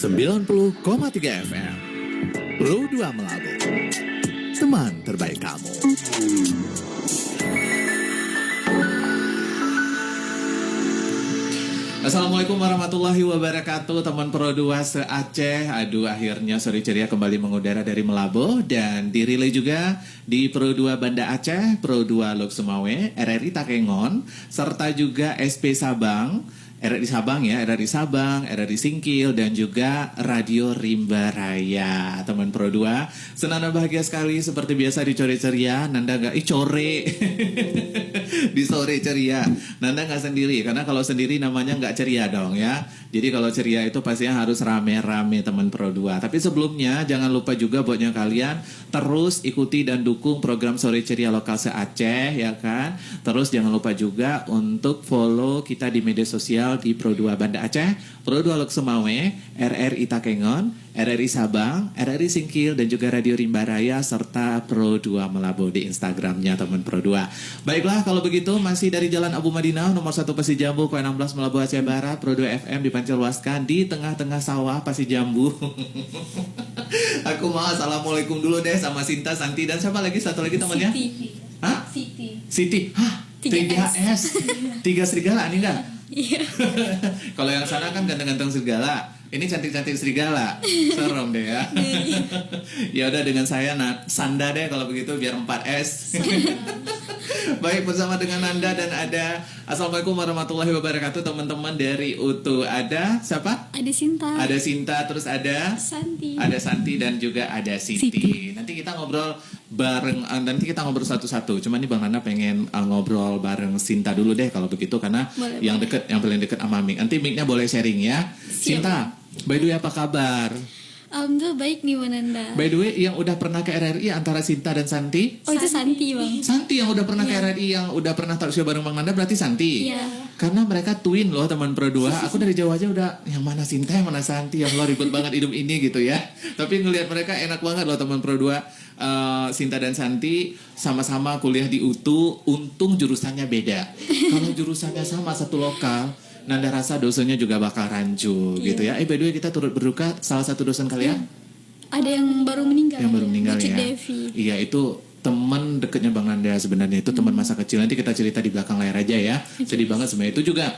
90,3 FM Pro 2 Melabu, teman terbaik kamu. Assalamualaikum warahmatullahi wabarakatuh, teman Pro 2 se-Aceh. Aduh, akhirnya sore ceria kembali mengudara dari Melabu dan dirilai juga di Pro 2 Banda Aceh, Pro 2 Lok Sumawe, RRI Takengon, serta juga SP Sabang, RRI Sabang ya, RRI Sabang, RRI Singkil, dan juga Radio Rimba Raya. Teman Pro 2, senang dan bahagia sekali seperti biasa di Core Ceria. Nanda gak, core di sore ceria. Nanda gak sendiri, karena kalau sendiri namanya gak ceria dong ya. Jadi kalau ceria itu pastinya harus rame-rame teman Pro 2. Tapi sebelumnya jangan lupa juga buatnya kalian terus ikuti dan dukung program Sore Ceria Lokal se-Aceh ya kan. Terus jangan lupa juga untuk follow kita di media sosial di Pro 2 Banda Aceh, Pro 2 Lok Sumawe, RRI Takengon, RRI Sabang, RRI Singkil, dan juga Radio Rimba Raya, serta Pro 2 Melabu di Instagramnya teman Pro 2. Baiklah, kalau begitu masih dari Jalan Abu Madinah, nomor 1 Pasir Jambu, Kue 16 Melabu Aceh Barat, Pro 2 FM dipancarluaskan di tengah-tengah sawah Pasir Jambu. Aku mau assalamualaikum dulu deh sama Sinta, Santi, dan siapa lagi? Satu lagi temannya? Siti. Hah? Siti. Hah? 3S. 3 serigala, ini enggak? Iya. Kalau yang sana kan ganteng-ganteng serigala, ini cantik-cantik serigala. Serem deh ya. Ya udah, dengan saya Sanda deh kalau begitu, biar 4S. Baik, bersama dengan Nanda dan ada Assalamualaikum warahmatullahi wabarakatuh teman-teman dari UTU. Ada siapa? Ada Sinta. Ada Sinta, terus ada Santi. Ada Santi dan juga ada Siti. Nanti kita ngobrol bareng, nanti kita ngobrol satu-satu. Cuma nih Bang Nanda pengen ngobrol bareng Sinta dulu deh kalau begitu, karena boleh, yang deket, yang paling deket sama Mik. Nanti Miknya boleh sharing ya. Siap. Sinta, by the way apa kabar? Alhamdulillah baik nih Mananda. By the way, yang udah pernah ke RRI antara Sinta dan Santi? Oh, itu Santi Bang. Santi yang udah pernah ke RRI, yang udah pernah talkshow bareng Bang Nanda berarti Santi. Iya. Karena mereka twin loh teman Pro 2. Aku dari jauh aja udah, yang mana Sinta, yang mana Santi, yang lo ribet banget hidup ini gitu ya. Tapi ngelihat mereka enak banget loh teman Pro 2. Sinta dan Santi sama-sama kuliah di UTU, untung jurusannya beda. Kalau jurusannya sama satu lokal, Nanda rasa dosennya juga bakal rancu gitu ya. By the way, kita turut berduka salah satu dosen kalian. Ada yang baru meninggal. Yang baru meninggal Bucit ya. Devi. Iya, itu teman dekatnya Bang Nanda sebenarnya, itu teman masa kecil. Nanti kita cerita di belakang layar aja ya. Sedih banget sebenarnya. Itu juga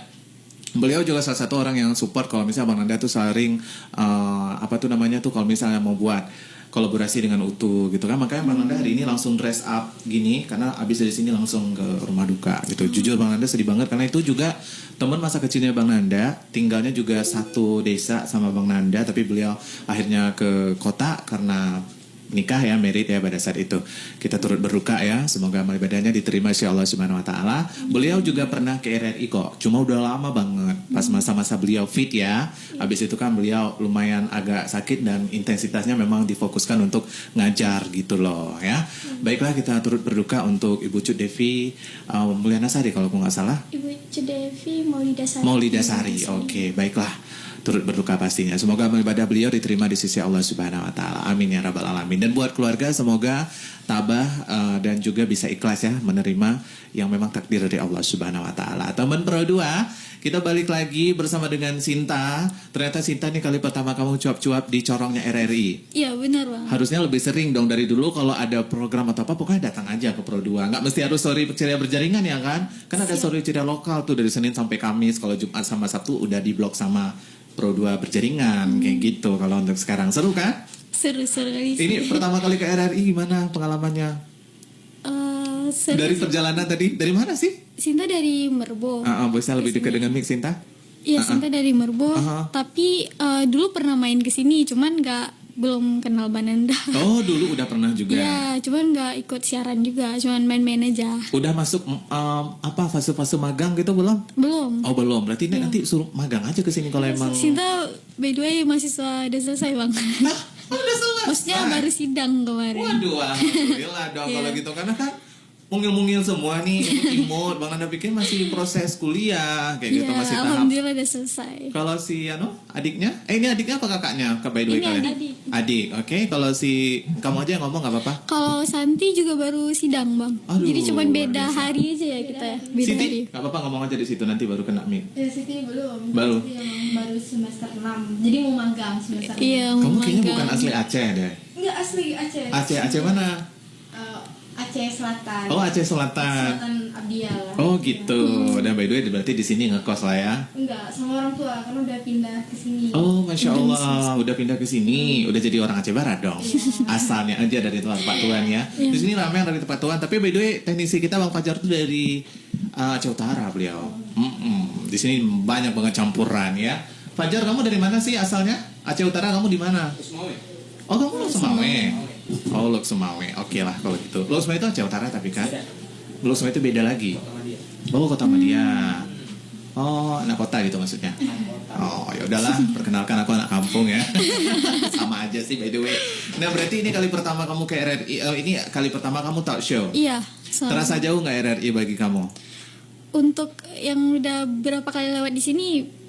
beliau juga salah satu orang yang support kalau misalnya Bang Nanda tuh sering kalau misalnya mau buat kolaborasi dengan UTU gitu kan. Makanya Bang Nanda hari ini langsung dress up gini karena abis dari sini langsung ke rumah duka gitu. Jujur Bang Nanda sedih banget karena itu juga teman masa kecilnya Bang Nanda, tinggalnya juga satu desa sama Bang Nanda, tapi beliau akhirnya ke kota karena nikah ya, married ya pada saat itu. Kita turut berduka ya, semoga amal ibadahnya diterima insya Allah subhanahu wa ta'ala. Beliau juga pernah ke RRI kok, cuma udah lama banget pas masa-masa beliau fit ya. Habis itu kan beliau lumayan agak sakit dan intensitasnya memang difokuskan untuk ngajar gitu loh ya. Baiklah, kita turut berduka untuk Ibu Cut Devi Mulyana Sari kalau aku nggak salah. Ibu Cedevi Maulidasari. Maulidasari, oke, baiklah. Turut berduka pastinya. Semoga ibadah beliau diterima di sisi Allah Subhanahu wa taala. Amin ya rabbal alamin. Dan buat keluarga semoga tabah dan juga bisa ikhlas ya menerima yang memang takdir dari Allah Subhanahu wa taala. Teman Pro 2, kita balik lagi bersama dengan Sinta. Ternyata Sinta nih kali pertama kamu cuap-cuap di corongnya RRI. Iya, benar Bang. Harusnya lebih sering dong dari dulu kalau ada program atau apa, pokoknya datang aja ke Pro 2. Nggak mesti harus Sore Ceria Berjaringan ya kan? Kan ada Sore Ceria lokal tuh dari Senin sampai Kamis. Kalau Jumat sama Sabtu udah di blok sama Pro 2 Berjaringan kayak gitu. Kalau untuk sekarang seru kan? Seru kali. Ini pertama kali ke RRI, gimana pengalamannya? Seru. Dari perjalanan tadi, dari mana sih? Sinta dari Merbo. Bisa lebih dekat dengan Mik, Sinta? Iya, Sinta dari Merbo. Tapi dulu pernah main ke sini, cuman belum kenal Bananda. Oh, dulu udah pernah juga. Iya, cuman nggak ikut siaran juga, cuman main-main aja. Udah masuk fase-fase magang gitu belum? Belum. Oh belum, berarti nanti suruh magang aja ke sini kalau emang. Sinta by the way mahasiswa udah selesai Bang. Nah, udah selesai. Maksudnya baru sidang kemarin. Waduh, alhamdulillah dong kalau gitu, karena kan mungil-mungil semua nih, imut. Bang Nanda pikir masih proses kuliah kayak gitu, Ya, masih tahap. alhamdulillah udah selesai. Kalau si adiknya? Ini adiknya apa kakaknya? By the way Ini kalian? Adik. Oke, kalau si kamu aja yang ngomong nggak apa-apa. Kalau Santi juga baru sidang bang. Aduh, Jadi cuma beda luar biasa. hari aja ya kita. Beda hari. Siti, nggak apa-apa ngomong aja di situ nanti baru kena mic. Ya Siti belum. Baru. Siti emang baru semester 6. Jadi mau magang semester 6. Iya, Kamu kayaknya magang. bukan asli Aceh deh. Enggak asli Aceh. Aceh mana? Aceh Selatan. Oh, Aceh Selatan. Selatan Abdial. Oh gitu. Dan by the way berarti di sini ngekos lah ya. Enggak, sama orang tua karena udah pindah ke sini. Oh, masya Allah, udah pindah ke sini, udah jadi orang Aceh Barat dong. Iya. Asalnya aja dari tempat Tuan ya. Di sini ramai yang dari tempat Tuan. Tapi by the way, teknisi kita Bang Fajar tuh dari Aceh Utara beliau. Di sini banyak banget campuran ya. Fajar, kamu dari mana sih asalnya? Aceh Utara, kamu di mana? Oh, kamu Lok Semawe. Oh, Lok Semawe. Oke lah kalau gitu. Lok Semawe itu Aceh Utara tapi kan? Lok Semawe itu beda lagi. Oh, Kota Madia. Oh, anak kota gitu maksudnya. Oh, ya udahlah, perkenalkan aku anak kampung ya. Sama aja sih by the way. Nah, berarti ini kali pertama kamu ke RRI. Ini kali pertama kamu talk show. Iya. Terasa jauh nggak RRI bagi kamu? Untuk yang udah berapa kali lewat di sini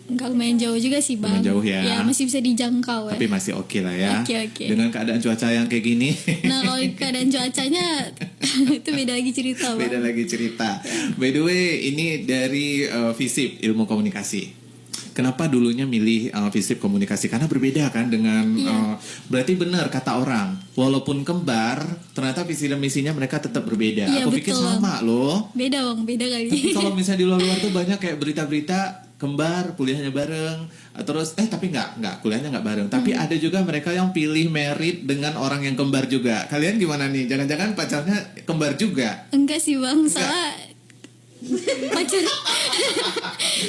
nggak lumayan jauh juga sih bang. Lumayan jauh ya. Ya masih bisa dijangkau ya. Tapi masih oke lah ya. Oke. Dengan keadaan cuaca yang kayak gini. Nah kalau keadaan cuacanya itu beda lagi cerita bang. Beda lagi cerita. By the way, ini dari FISIP Ilmu Komunikasi. Kenapa dulunya milih FISIP Komunikasi? Karena berbeda kan dengan berarti benar kata orang. Walaupun kembar, ternyata visi dan misinya mereka tetap berbeda. Iya, Aku pikir betul, sama loh. Beda bang, beda kali. Tapi kalau misalnya di luar-luar tuh banyak kayak berita-berita kembar kuliahnya bareng, terus tapi nggak kuliahnya nggak bareng. Tapi ada juga mereka yang pilih merit dengan orang yang kembar juga. Kalian gimana nih? Jangan-jangan pacarnya kembar juga? Enggak sih bang, salah pacar.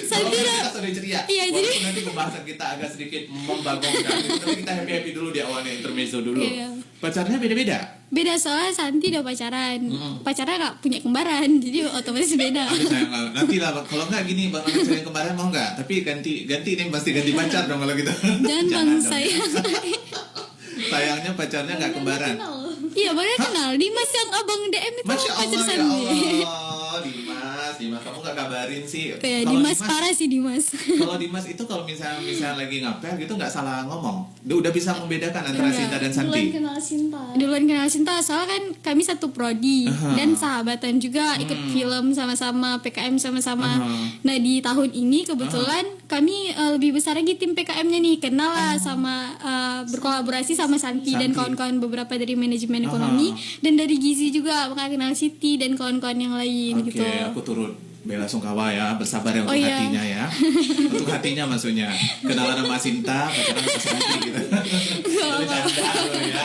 Santi Kita sudah ceria. Iya, Walaupun jadi- nanti pembahasan kita agak sedikit membagongkan, tapi kita happy dulu di awalnya, intermezzo dulu. Iya. Pacarnya beda-beda. Beda soalnya Santi udah pacaran. Pacarnya nggak punya kembaran, jadi otomatis beda. Tapi sayang, nanti lah kalau nggak gini bang Ahmad yang kemarin mau nggak? Tapi ganti ini pasti ganti pacar dong kalau gitu. Jangan bang, dong. saya. Sayangnya pacarnya nggak kembaran. Iya baru kenal Dimas yang abang DM itu Masya pacar Allah ya Santi. Allah, Dimas kamu nggak kabarin sih. Kayak Kalau Dimas parah sih Dimas. Kalau Dimas itu kalau misalnya lagi ngapel gitu nggak salah ngomong. Dia udah bisa membedakan antara Sinta dan Santi. Kenal Sinta. Duluan kenal Sinta soalnya kan kami satu prodi dan sahabatan juga ikut film sama-sama PKM sama-sama. Nah di tahun ini kebetulan kami lebih besar lagi tim PKM-nya nih kenal lah sama berkolaborasi sama Santi dan kawan-kawan beberapa dari manajemen ekonomi dan dari Gizi juga makanya kenal Siti dan kawan-kawan yang lain Oke, gitu. aku turut bela sungkawa ya, bersabar ya untuk Oh, iya. hatinya ya. Untuk hatinya maksudnya. Kenalan sama Sinta, pacaran sama Santi gitu. Itu bercanda loh ya.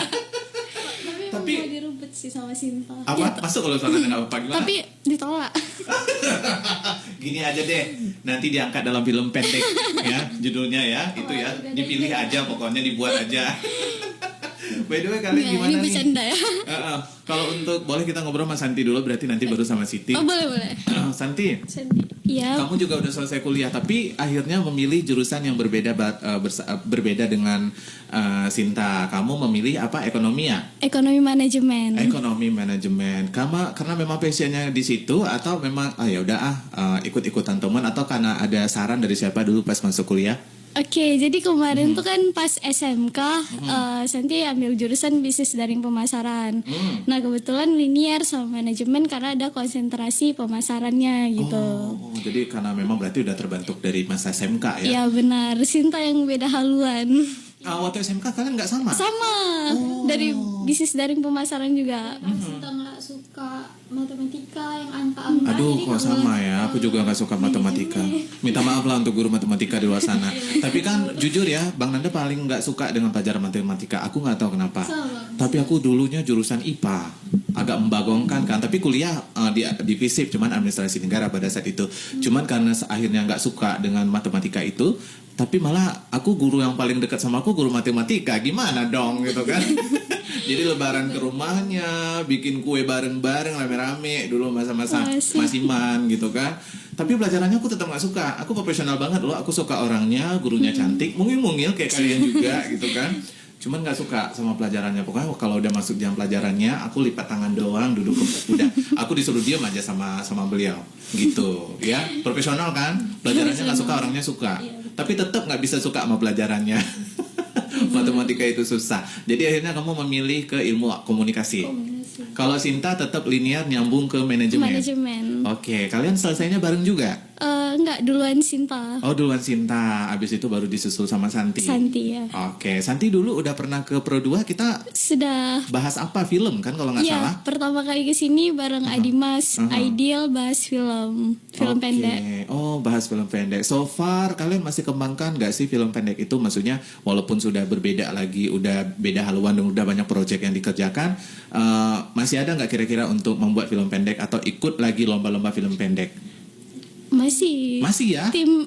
Tapi mau dirubet sih sama Sinta. Apa? Masuk kalau soalnya nggak apa-apa gimana? Tapi ditolak. Gini aja deh, nanti diangkat dalam film pendek ya, judulnya ya, itu ya, dipilih aja pokoknya dibuat aja. By the way kalian Ya, gimana ini nih? bercanda ya. Kalau untuk boleh kita ngobrol sama Santi dulu, berarti nanti baru sama Siti. Oh boleh. Santi, Iya. kamu juga udah selesai kuliah, tapi akhirnya memilih jurusan yang berbeda berbeda dengan Sinta. Kamu memilih apa? Ekonomi ya? Ekonomi manajemen. Ekonomi manajemen. Karena memang passionnya di situ atau memang ya udah ikut-ikutan teman atau karena ada saran dari siapa dulu pas masuk kuliah? Oke, jadi kemarin tuh kan pas SMK, Santi ambil jurusan bisnis daring pemasaran. Nah kebetulan linier sama manajemen karena ada konsentrasi pemasarannya gitu. Oh, jadi karena memang berarti udah terbentuk dari masa SMK ya? Iya benar, Sinta yang beda haluan. Waktu SMK kalian nggak sama? Sama, dari bisnis daring pemasaran juga. Sinta nggak suka matematika yang angka-angka. Aduh, jadi kok nggak sama boleh ya? Aku juga nggak suka matematika. Minta maaf lah untuk guru matematika di luar sana. Tapi kan jujur ya, Bang Nanda paling nggak suka dengan pelajaran matematika. Aku nggak tahu kenapa. Tapi aku dulunya jurusan IPA, agak membagongkan kan. Tapi kuliah di FISIP, cuman administrasi negara pada saat itu. Cuman karena akhirnya nggak suka dengan matematika itu, tapi malah aku guru yang paling dekat sama aku guru matematika. Gimana dong gitu kan? Jadi lebaran ke rumahnya, bikin kue bareng-bareng rame-rame dulu masa-masa masiman gitu kan. Tapi pelajarannya aku tetap gak suka. Aku profesional banget loh. Aku suka orangnya, gurunya cantik, mungil-mungil kayak kalian juga gitu kan. cuman nggak suka sama pelajarannya. Pokoknya kalau udah masuk jam pelajarannya, aku lipat tangan doang, duduk udah. Aku disuruh diam aja sama beliau, gitu. Ya, profesional kan? Pelajarannya nggak suka, orangnya suka. Tapi tetap nggak bisa suka sama pelajarannya. Matematika itu susah. Jadi akhirnya kamu memilih ke ilmu komunikasi. Kalau Sinta tetap linear nyambung ke manajemen. Oke, kalian selesainya bareng juga? Enggak, duluan Sinta. Oh, duluan Sinta, abis itu baru disusul sama Santi. Santi ya. Oke, Santi dulu udah pernah ke Pro 2, kita Sudah. bahas apa? Film kan kalau nggak salah? Iya, pertama kali kesini bareng Adimas, Ideal bahas film Oke. pendek. Oh, bahas film pendek. So far kalian masih kembangkan nggak sih film pendek itu? Maksudnya walaupun sudah berbeda lagi, udah beda haluan dan udah banyak proyek yang dikerjakan, masih ada nggak kira-kira untuk membuat film pendek atau ikut lagi lomba-lomba film pendek? Masih ya? tim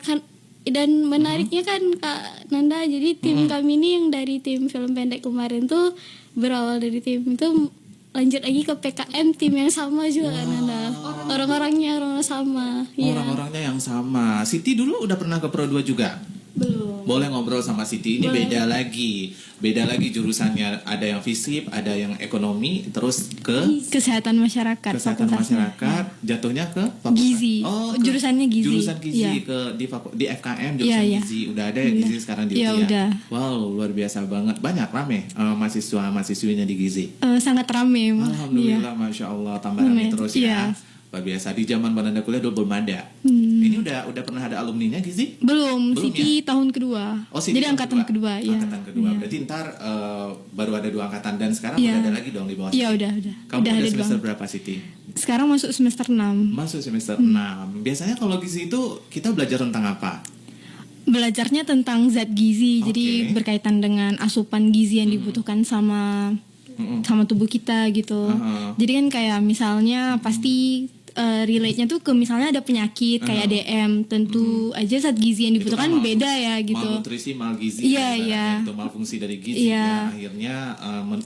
kan, dan menariknya kan Kak Nanda, jadi tim kami ini yang dari tim film pendek kemarin tuh berawal dari tim itu lanjut lagi ke PKM, tim yang sama juga Kak Nanda. Orang-orangnya sama. Iya. Orang-orangnya yang sama. Siti dulu udah pernah ke Pro 2 juga? Belum. Boleh ngobrol sama Siti. Ini Boleh. beda lagi jurusannya. Ada yang FISIP, ada yang ekonomi, terus ke Kesehatan masyarakat. kesehatan fakultasnya. masyarakat. Jatuhnya ke fakultas- Gizi. Jurusannya gizi. Jurusan gizi Iya. di FKM jurusan Iya. gizi. Udah ada ya gizi sekarang di Iya, UTI ya? udah. Wow, luar biasa banget. Banyak rame mahasiswa-mahasiswinya di gizi. Sangat rame. Alhamdulillah, Masya Allah, tambah rame terus ya. Iya. Luar biasa. Di zaman Bananda kuliah dulu belum ada. Ini udah pernah ada alumninya gizi? Belum, Belum Siti tahun kedua. Oh, Siti Jadi tahun angkatan kedua, ya. Angkatan kedua. Iya. Berarti ntar baru ada 2 angkatan dan sekarang Iya. udah ada lagi dong di bawah. Iya, Siti. udah. Kamu Udah udah ada semester doang. berapa, Siti? Sekarang masuk semester 6. Masuk semester 6. Biasanya kalau gizi itu kita belajar tentang apa? Belajarnya tentang zat gizi, Oke. jadi berkaitan dengan asupan gizi yang dibutuhkan sama tubuh kita gitu. Jadi kan kayak misalnya pasti relate-nya tuh ke misalnya ada penyakit kayak DM, tentu aja zat gizi yang dibutuhkan Itu kan beda ya gitu. Malnutrisi, malgizi, Iya, kan, iya. itu malfungsi dari gizi ya, Iya. akhirnya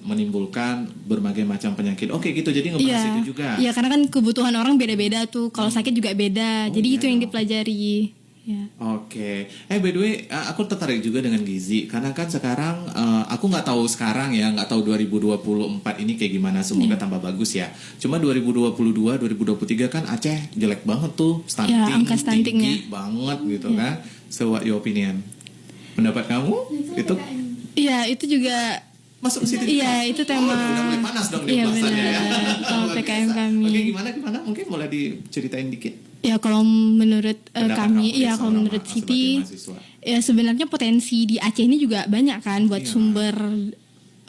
menimbulkan berbagai macam penyakit. Oke gitu, jadi ngebahas Iya. itu juga. Iya, karena kan kebutuhan orang beda-beda tuh. Kalau sakit juga beda. Jadi itu yang dipelajari. Ya. Oke, by the way, aku tertarik juga dengan gizi karena kan sekarang aku nggak tahu sekarang ya, nggak tahu 2024 ini kayak gimana. Semoga tambah bagus ya. Cuma 2022, 2023 kan Aceh jelek banget tuh, stunting, Ya, angka stuntingnya. tinggi banget gitu kan. So what your opinion? Pendapat kamu itu Iya, itu juga masuk ke situ? Iya, itu tema. Udah mulai panas dong di Iya, pembahasannya ya. benar. Kalau Luar PKM biasa. kami. Oke, gimana? Mungkin boleh diceritain dikit. Ya kalau menurut Pendapat kami, kamu ya kalau seorang menurut sebagai Siti, mahasiswa. ya sebenarnya potensi di Aceh ini juga banyak kan buat Iya. sumber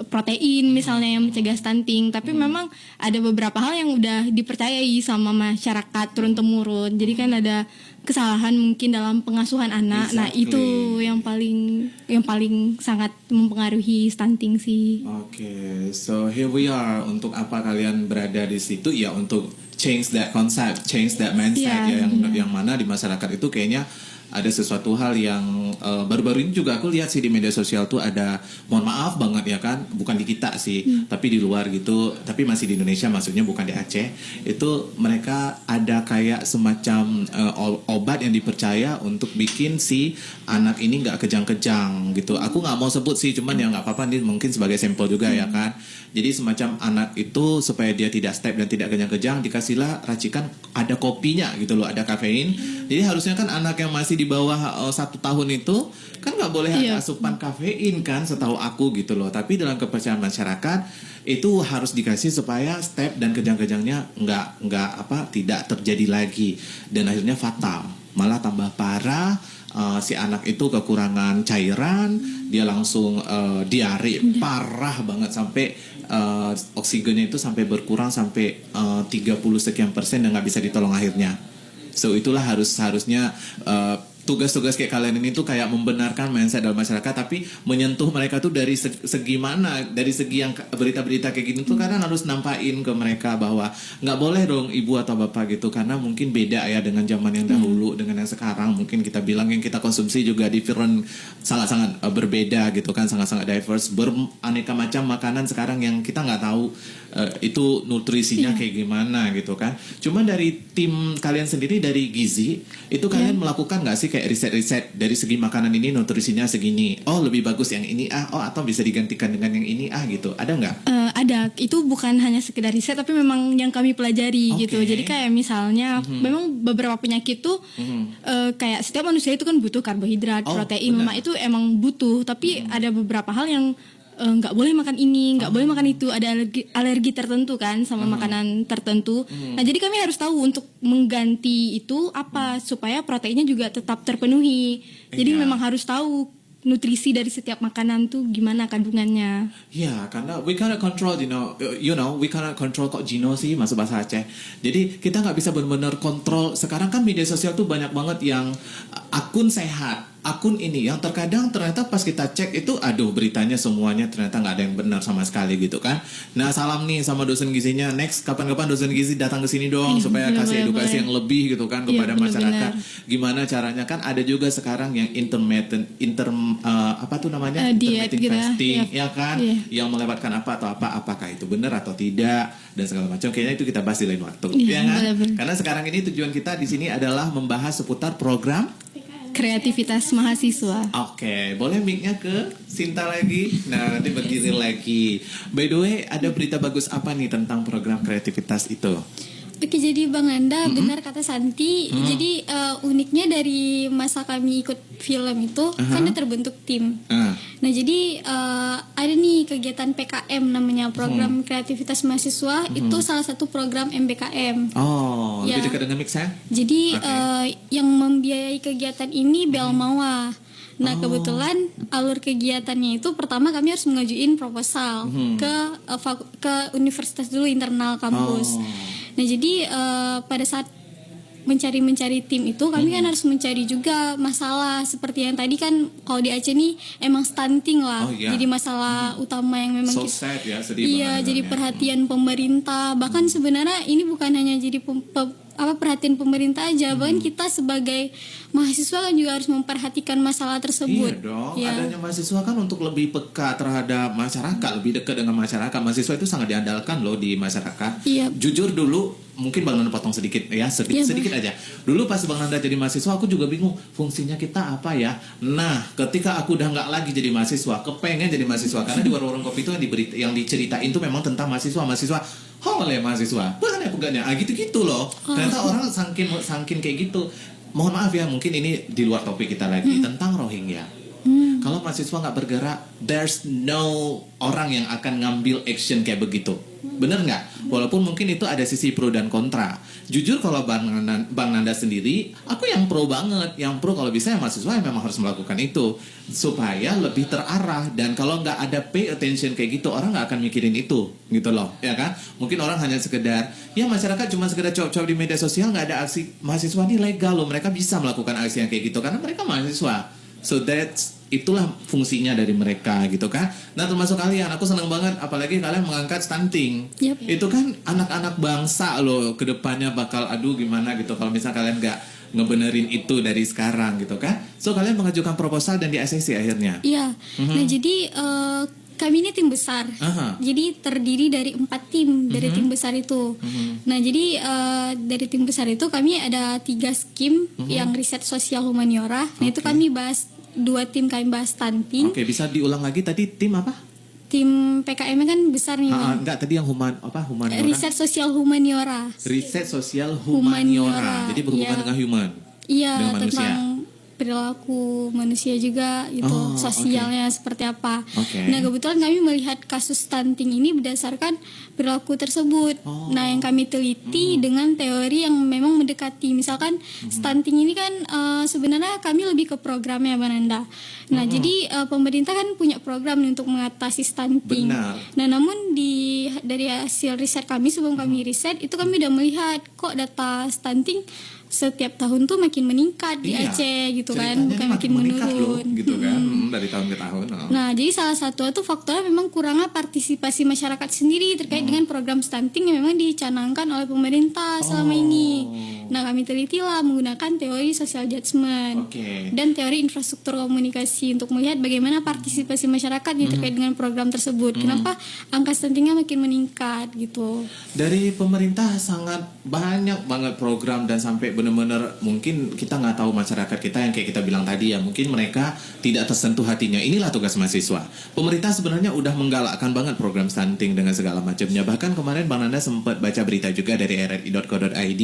protein misalnya yang mencegah stunting. Tapi memang ada beberapa hal yang udah dipercayai sama masyarakat turun temurun. Jadi kan ada kesalahan mungkin dalam pengasuhan anak. Nah Exactly. itu yang paling sangat mempengaruhi stunting sih. Oke, so here we are. Untuk apa kalian berada di situ? Ya untuk change that concept, change that mindset Iya, ya, yang mana di masyarakat itu kayaknya ada sesuatu hal yang baru-baru ini juga aku lihat sih di media sosial tuh ada, mohon maaf banget ya kan, bukan di kita sih, tapi di luar gitu, tapi masih di Indonesia, maksudnya bukan di Aceh. Itu mereka ada kayak semacam obat yang dipercaya untuk bikin si anak ini nggak kejang-kejang gitu. Aku nggak mau sebut sih, cuman ya nggak apa-apa, ini mungkin sebagai sampel juga ya kan. Jadi semacam anak itu supaya dia tidak step dan tidak kejang-kejang, dikasihlah racikan ada kopinya gitu loh, ada kafein. Jadi harusnya kan anak yang masih di bawah 1 tahun itu kan nggak boleh ada Iya. asupan kafein kan, setahu aku gitu loh. Tapi dalam kepercayaan masyarakat itu harus dikasih supaya step dan kejang-kejangnya tidak terjadi lagi, dan akhirnya fatal, malah tambah parah. Si anak itu kekurangan cairan, dia langsung diare parah banget sampai oksigennya itu sampai berkurang sampai 30 sekian persen dan nggak bisa ditolong akhirnya. So itulah harusnya tugas-tugas kayak kalian ini tuh kayak membenarkan mindset dalam masyarakat, tapi menyentuh mereka tuh dari segi mana, dari segi yang berita-berita kayak gini tuh karena harus nampain ke mereka bahwa nggak boleh dong ibu atau bapak gitu, karena mungkin beda ya dengan zaman yang dahulu dengan yang sekarang. Mungkin kita bilang yang kita konsumsi juga different, sangat-sangat berbeda gitu kan, sangat-sangat diverse, beraneka macam makanan sekarang yang kita nggak tahu itu nutrisinya kayak gimana gitu kan. Cuma dari tim kalian sendiri dari gizi itu kalian melakukan nggak sih kayak kayak riset-riset dari segi makanan ini nutrisinya segini. Oh, lebih bagus yang ini atau bisa digantikan dengan yang ini gitu. Ada nggak? Ada, itu bukan hanya sekedar riset tapi memang yang kami pelajari gitu. Jadi kayak misalnya memang beberapa penyakit tuh kayak setiap manusia itu kan butuh karbohidrat, protein, lemak itu emang butuh. Tapi ada beberapa hal yang nggak boleh makan ini, nggak boleh makan itu, ada alergi tertentu kan sama makanan tertentu. Nah jadi kami harus tahu untuk mengganti itu apa supaya proteinnya juga tetap terpenuhi. Jadi memang harus tahu nutrisi dari setiap makanan tuh gimana kandungannya. Ya, karena we cannot control, we cannot control kok Gino sih masuk bahasa Aceh. Jadi kita nggak bisa benar-benar kontrol. Sekarang kan media sosial tuh banyak banget yang akun sehat, akun ini yang terkadang ternyata pas kita cek itu beritanya semuanya ternyata nggak ada yang benar sama sekali gitu kan. Nah salam nih sama dosen gizinya, next kapan-kapan dosen gizi datang ke sini dong supaya kasih edukasi yang lebih gitu kan kepada masyarakat. Gimana caranya kan ada juga sekarang yang intermittent diet gitu fasting ya kan, yang melewatkan apa atau apakah itu benar atau tidak dan segala macam. Kayaknya itu kita bahas di lain waktu ya kan. Karena sekarang ini tujuan kita di sini adalah membahas seputar program kreativitas mahasiswa. Oke, boleh mic-nya ke Sinta lagi? Nah, nanti berdiri lagi. By the way, ada berita bagus apa nih tentang program kreativitas itu? Oke, jadi Bang Nanda benar kata Santi. Jadi uniknya dari masa kami ikut film itu kan udah terbentuk tim. Nah jadi ada nih kegiatan PKM namanya program kreativitas mahasiswa. Itu salah satu program MBKM. Oh, lebih dekat dengan mix ya? Jadi yang membiayai kegiatan ini Belmawa. Nah kebetulan alur kegiatannya itu pertama kami harus mengajuin proposal ke universitas dulu, internal kampus. Nah jadi pada saat mencari tim itu kami kan harus mencari juga masalah seperti yang tadi kan kalau di Aceh nih emang stunting lah. Jadi masalah utama yang memang sad ya, sedih banget. Jadi perhatian pemerintah, bahkan sebenarnya ini bukan hanya jadi perhatian pemerintah aja, bahkan kita sebagai mahasiswa kan juga harus memperhatikan masalah tersebut. Iya dong, adanya mahasiswa kan untuk lebih peka terhadap masyarakat, lebih dekat dengan masyarakat. Mahasiswa itu sangat diandalkan loh di masyarakat. Jujur dulu, mungkin Bang Nanda potong sedikit ya, sedikit aja. Dulu pas Bang Nanda jadi mahasiswa, aku juga bingung fungsinya kita apa ya. Nah, ketika aku udah nggak lagi jadi mahasiswa, kepengen jadi mahasiswa karena di warung kopi itu yang diceritain itu memang tentang mahasiswa. Oleh mahasiswa, bukan ya bukannya, gitu loh. Ternyata orang sangkin kayak gitu. Mohon maaf ya, mungkin ini di luar topik kita lagi tentang Rohingya. Kalau mahasiswa nggak bergerak, there's no orang yang akan ngambil action kayak begitu. Bener nggak? Walaupun mungkin itu ada sisi pro dan kontra. Jujur kalau Bang Nanda sendiri, aku yang pro banget. Yang pro kalau bisa ya mahasiswa yang memang harus melakukan itu supaya lebih terarah. Dan kalau nggak ada pay attention kayak gitu, orang nggak akan mikirin itu, gitu loh, ya kan? Mungkin orang hanya sekedar, ya masyarakat cuma sekedar cowok-cowok di media sosial, nggak ada aksi. Mahasiswa ini legal loh, mereka bisa melakukan aksi yang kayak gitu karena mereka mahasiswa. So itulah fungsinya dari mereka gitu kan. Nah termasuk kalian, aku senang banget apalagi kalian mengangkat stunting. Itu kan anak-anak bangsa loh, kedepannya bakal gimana gitu kalau misalnya kalian nggak ngebenerin itu dari sekarang gitu kan. So kalian mengajukan proposal dan di ACC akhirnya. Iya. Nah jadi kami ini tim besar. Jadi terdiri dari 4 tim dari tim besar itu. Nah jadi dari tim besar itu kami ada 3 skim yang riset sosial humaniora. Nah itu kami bahas 2 tim kami bahas stunting. Oke, bisa diulang lagi tadi tim apa? Tim PKM kan besar nih. Enggak, tadi yang humaniora. Riset sosial humaniora. Riset sosial humaniora. Jadi berhubungan dengan human. Iya, dengan manusia. Tentang perilaku manusia juga gitu, sosialnya seperti apa. Nah kebetulan kami melihat kasus stunting ini berdasarkan perilaku tersebut. Nah yang kami teliti dengan teori yang memang mendekati, misalkan stunting ini kan sebenarnya kami lebih ke programnya Bang Nanda. Nah jadi pemerintah kan punya program untuk mengatasi stunting. Nah namun dari hasil riset kami sebelum kami riset itu kami udah melihat kok data stunting setiap tahun tuh makin meningkat di Aceh gitu kan, bukan makin menurun loh, gitu kan dari tahun ke tahun. Nah jadi salah satu itu faktornya memang kurangnya partisipasi masyarakat sendiri terkait dengan program stunting yang memang dicanangkan oleh pemerintah selama ini. Nah kami telitilah menggunakan teori social judgment dan teori infrastruktur komunikasi untuk melihat bagaimana partisipasi masyarakat terkait dengan program tersebut. Kenapa angka stuntingnya makin meningkat gitu. Dari pemerintah sangat banyak banget program dan sampai benar-benar mungkin kita nggak tahu masyarakat kita yang kayak kita bilang tadi ya, mungkin mereka tidak tersentuh hatinya. Inilah tugas mahasiswa. Pemerintah sebenarnya udah menggalakkan banget program stunting dengan segala macamnya. Bahkan kemarin Bang Nanda sempat baca berita juga dari rri.co.id,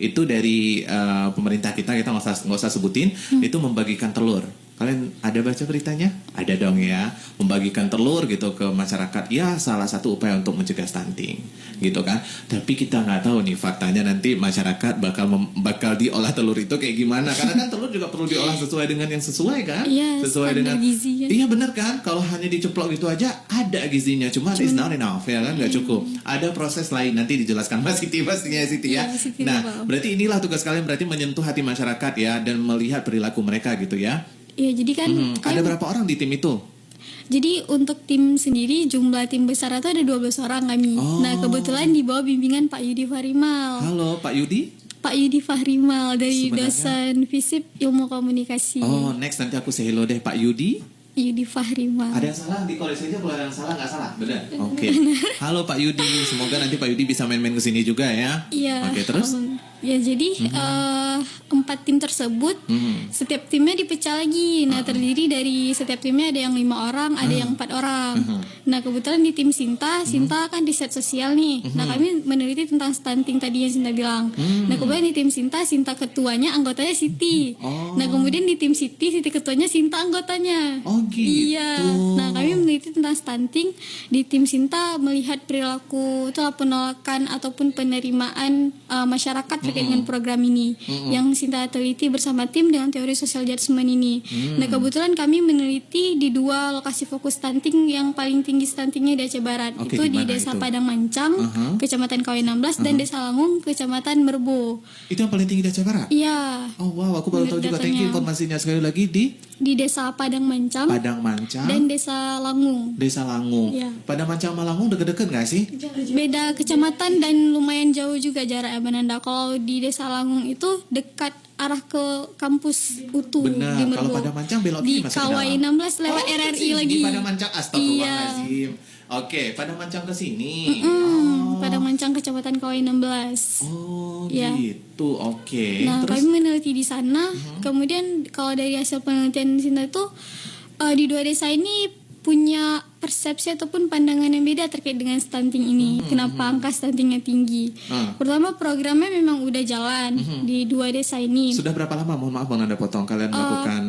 itu dari pemerintah kita nggak usah sebutin, itu membagikan telur. Kalian ada baca beritanya? Ada dong ya, membagikan telur gitu ke masyarakat. Ya salah satu upaya untuk mencegah stunting gitu kan. Tapi kita nggak tahu nih faktanya nanti masyarakat bakal diolah telur itu kayak gimana. Karena kan telur juga perlu diolah sesuai dengan yang sesuai kan. Iya, sesuai dengan gizi kan. Iya benar kan. Kalau hanya diceplok gitu aja ada gizinya, cuma it's not enough ya kan, nggak cukup. Ada proses lain, nanti dijelaskan Mas Siti pastinya ya Siti ya. Iya, Siti Nah paham. berarti inilah tugas kalian, berarti menyentuh hati masyarakat ya, dan melihat perilaku mereka gitu ya. Iya, jadi kan Ada berapa orang di tim itu? jadi untuk tim sendiri jumlah tim besar itu ada 12 orang kami. Oh. Nah, kebetulan di bawah bimbingan Pak Yudi Fahrimal. Halo Pak Yudi. Pak Yudi Fahrimal dari Sebenarnya? dosen FISIP Ilmu Komunikasi. Oh next nanti aku say hello deh Pak Yudi. Yudi Fahrimal. Ada yang salah di koreksi aja, kalau ada yang salah nggak salah, benar? Oke. Halo Pak Yudi, semoga nanti Pak Yudi bisa main-main kesini juga ya. Iya. Oke terus? Ya jadi 4 tim tersebut setiap timnya dipecah lagi. Nah terdiri dari setiap timnya ada yang 5 orang, ada yang 4 orang. Nah kebetulan di tim Sinta kan riset sosial nih. Nah kami meneliti tentang stunting tadi yang Sinta bilang. Nah kemudian di tim Sinta ketuanya anggotanya Siti. Oh. Nah kemudian di tim Siti ketuanya Sinta anggotanya. Oh gitu. Iya. Nah kami meneliti tentang stunting di tim Sinta, melihat perilaku itulah penolakan ataupun penerimaan masyarakat terkait dengan program ini yang Sinta teliti bersama tim dengan teori social judgment ini. Nah kebetulan kami meneliti di 2 lokasi fokus stunting yang paling tinggi stuntingnya di Aceh Barat. Oke, Itu di di mana Desa itu? Padang Mancang, Kecamatan Kawi 16 dan Desa Langung, Kecamatan Merbo. Itu yang paling tinggi di Aceh Barat? Iya. Oh wow, aku baru tahu juga. Thank you Datanya. informasinya sekali lagi di Desa Padang Mancang Padang Mancang dan Desa Langung. Desa Langung. Iya. Padang Mancang sama Langung deket-deket nggak sih? Beda kecamatan dan lumayan jauh juga jaraknya Bananda. Kalau di Desa Langung itu dekat arah ke kampus UTU Benar. di Kalau Merbo. Padang Mancang belok di kiri masuk ke Kawai dalam. 16 lewat RRI sih, lagi. Di Padang Mancang, astagfirullahaladzim. Oke, Padang Mancang ke sini. Padang Mancang Kecamatan Kawai 16. Oh, Iya. gitu. Oke. Nah, Terus kami meneliti di sana. Kemudian kalau dari hasil penelitian di sana itu di 2 desa ini punya persepsi ataupun pandangan yang beda terkait dengan stunting ini. Kenapa angka stuntingnya tinggi? Pertama, programnya memang udah jalan di 2 desa ini. sudah berapa lama? Mohon maaf Bang Nanda potong. Kalian melakukan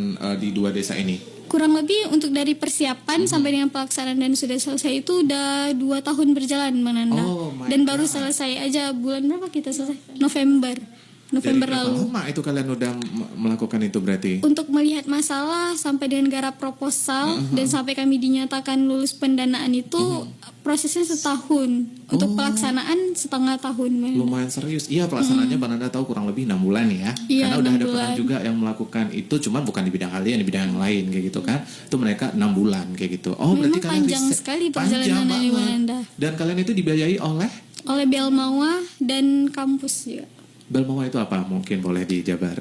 di 2 desa ini? Kurang lebih untuk dari persiapan sampai dengan pelaksanaan dan sudah selesai itu udah 2 tahun berjalan Bang Nanda. Oh my Dan baru God. selesai aja bulan berapa kita selesai? November Dari berapa lalu. lama itu kalian udah melakukan itu berarti? Untuk melihat masalah sampai dengan garap proposal dan sampai kami dinyatakan lulus pendanaan itu prosesnya setahun. Untuk pelaksanaan setengah tahun. Bang. Lumayan serius. Iya, pelaksanaannya Bang Nanda tahu kurang lebih 6 bulan ya. Iya, Karena udah 6 ada pernah bulan. juga yang melakukan itu, cuman bukan di bidang kalian, di bidang yang lain kayak gitu kan. Itu mereka 6 bulan kayak gitu. Oh, Memang berarti kalian panjang riset. sekali Panjang perjalanan dari banget. Bang Nanda. Dan kalian itu dibiayai oleh Oleh Belmawa dan kampus juga. Belmawa itu apa? Mungkin boleh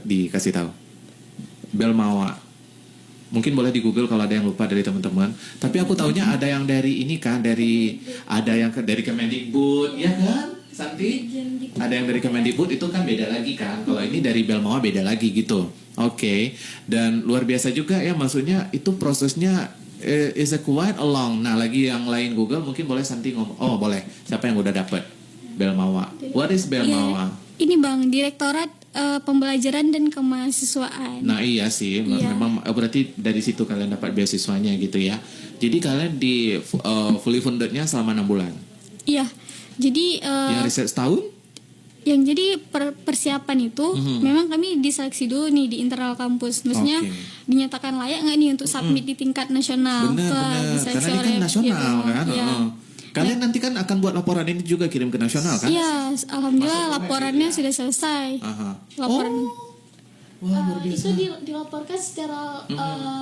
dikasih tahu. Belmawa. Mungkin boleh di Google kalau ada yang lupa dari teman-teman. Tapi aku taunya ada yang dari ini kan, ada yang dari Kemendikbud, ya kan? Santi? Ada yang dari Kemendikbud itu kan beda lagi kan. Kalau ini dari Belmawa beda lagi gitu. Oke. Dan luar biasa juga ya, maksudnya itu prosesnya is a quite long. Nah, lagi yang lain Google mungkin boleh Santi ngomong. Oh, boleh. Siapa yang udah dapet? Belmawa. What is Belmawa? Ini Bang, Direktorat Pembelajaran dan Kemahasiswaan. Nah iya sih, Iya. memang berarti dari situ kalian dapat beasiswanya gitu ya. Jadi kalian di fully fundednya selama 6 bulan. Iya. Jadi Yang riset setahun? yang jadi persiapan itu memang kami diseleksi dulu nih di internal kampus. Maksudnya Oke. dinyatakan layak nggak nih untuk submit di tingkat nasional. Benar, Wah, benar. diseleksi Karena ini kan oleh nasional BEM. kan. Iya. Kalian nanti kan akan buat laporan ini juga kirim ke nasional kan? Iya, alhamdulillah laporannya sudah selesai. Aha. Laporan. Wah, luar biasa. Itu dilaporkan secara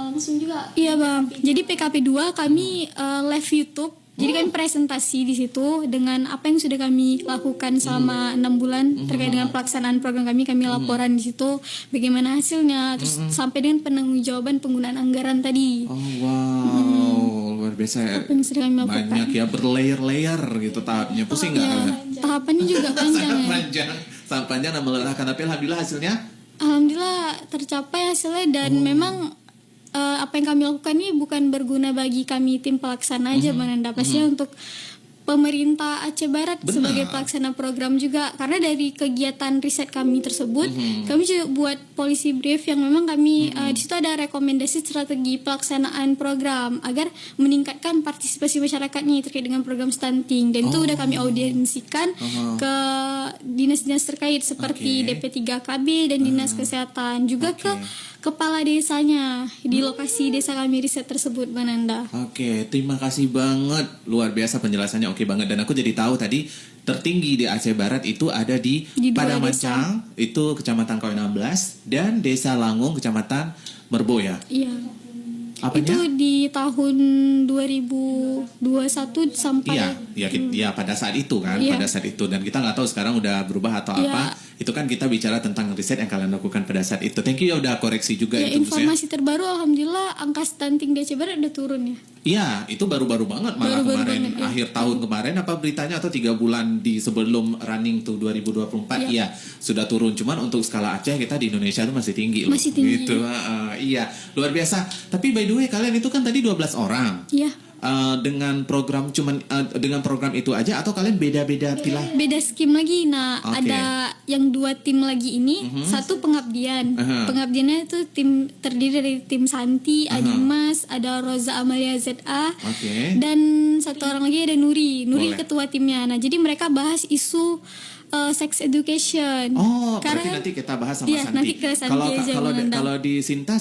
langsung juga. Iya Bang. Jadi PKP 2 kami live YouTube. Jadi kami presentasi di situ dengan apa yang sudah kami lakukan selama 6 bulan terkait dengan pelaksanaan program kami laporan di situ bagaimana hasilnya, terus sampai dengan penanggung-jawaban penggunaan anggaran tadi. Oh wow, luar biasa. Apa yang sudah kami lakukan? Banyak ya, berlayer-layer gitu tahapnya. Pusing nggak Ya, kalian? tahapannya juga panjang Sangat ya. panjang, sangat panjang dan melelahkan, tapi alhamdulillah hasilnya. Alhamdulillah tercapai hasilnya dan memang apa yang kami lakukan ini bukan berguna bagi kami tim pelaksana aja Bang Nanda, pastinya untuk pemerintah Aceh Barat Benar. sebagai pelaksana program juga, karena dari kegiatan riset kami tersebut kami juga buat policy brief yang memang kami di situ ada rekomendasi strategi pelaksanaan program agar meningkatkan partisipasi masyarakat nih terkait dengan program stunting, dan itu udah kami audiensikan ke dinas-dinas terkait seperti DP3KB dan dinas kesehatan, juga ke kepala desanya di lokasi desa kami riset tersebut Bang Nanda. Oke, terima kasih banget, luar biasa penjelasannya, oke banget. Dan aku jadi tahu tadi tertinggi di Aceh Barat itu ada di dua Padamacang, itu Kecamatan Kawi 16, dan Desa Langung, Kecamatan Merbo ya. Iya. Apanya? Itu di tahun 2021 sampai Iya, pada saat itu kan, Iya. pada saat itu, dan kita nggak tahu sekarang udah berubah atau Iya. apa. Itu kan kita bicara tentang riset yang kalian lakukan pada saat itu. Thank you ya udah koreksi juga ya, itu maksudnya. informasi terbaru alhamdulillah angka stunting di Aceh Barat udah turun ya. Iya, itu baru-baru banget malah Baru-baru kemarin banget, ya. akhir tahun kemarin apa beritanya, atau 3 bulan di sebelum running tuh 2024 iya sudah turun. Cuman untuk skala Aceh kita di Indonesia tuh masih tinggi loh. Masih tinggi. Gitu. Iya, luar biasa. Tapi by the way kalian itu kan tadi 12 orang. Iya. Dengan program dengan program itu aja atau kalian beda-beda pilah? Beda skim lagi. Nah, Oke. ada yang 2 tim lagi ini, satu pengabdian. Pengabdiannya itu tim terdiri dari tim Santi, Adimas, ada Roza Amalia ZA, Oke. dan satu orang lagi ada Nuri. Nuri Boleh. ketua timnya. Nah, jadi mereka bahas isu sex education. Oh, Karena berarti nanti kita bahas sama iya, Santi. nanti ke Santi Kalau aja, kalau Bang Nanda. kalau di Sinta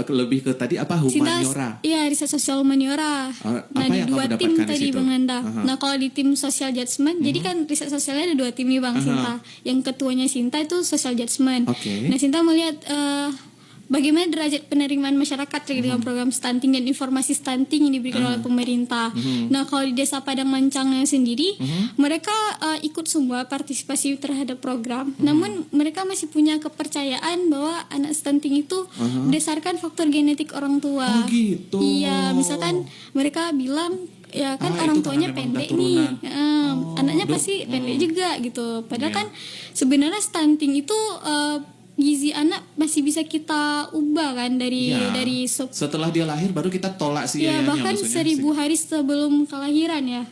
lebih ke tadi apa, humaniora. Iya, riset sosial humaniora. Apa Nah, di yang 2 kamu tim dapatkan di tadi situ? Bang Nanda. Aha. Nah, kalau di tim social judgment, jadi kan riset sosialnya ada 2 tim nih Bang Sinta. Yang ketuanya Sinta itu social judgment. Oke. Nah, Sinta melihat bagaimana derajat penerimaan masyarakat terkait dengan program stunting dan informasi stunting yang diberikan oleh pemerintah. Nah, kalau di Desa Padang Mancangnya sendiri, mereka ikut semua partisipasi terhadap program. Namun mereka masih punya kepercayaan bahwa anak stunting itu berdasarkan faktor genetik orang tua. Oh, gitu. Iya, misalkan mereka bilang ya kan Ah, orang itu karena tuanya memang pendek udah nih, turunan. anaknya pasti pendek juga gitu. Padahal Iya. kan sebenarnya stunting itu gizi anak masih bisa kita ubah kan dari Iya. Setelah dia lahir baru kita tolak si ya ayahnya, bahkan maksudnya 1000 hari sebelum kelahiran ya.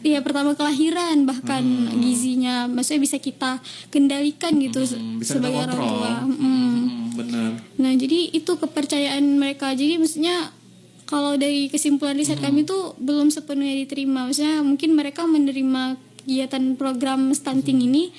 Iya, pertama kelahiran bahkan gizinya maksudnya bisa kita kendalikan gitu bisa kita sebagai orang kontrol. tua. Benar. Nah, jadi itu kepercayaan mereka. Jadi maksudnya kalau dari kesimpulan riset kami tuh belum sepenuhnya diterima. Maksudnya mungkin mereka menerima kegiatan program stunting ini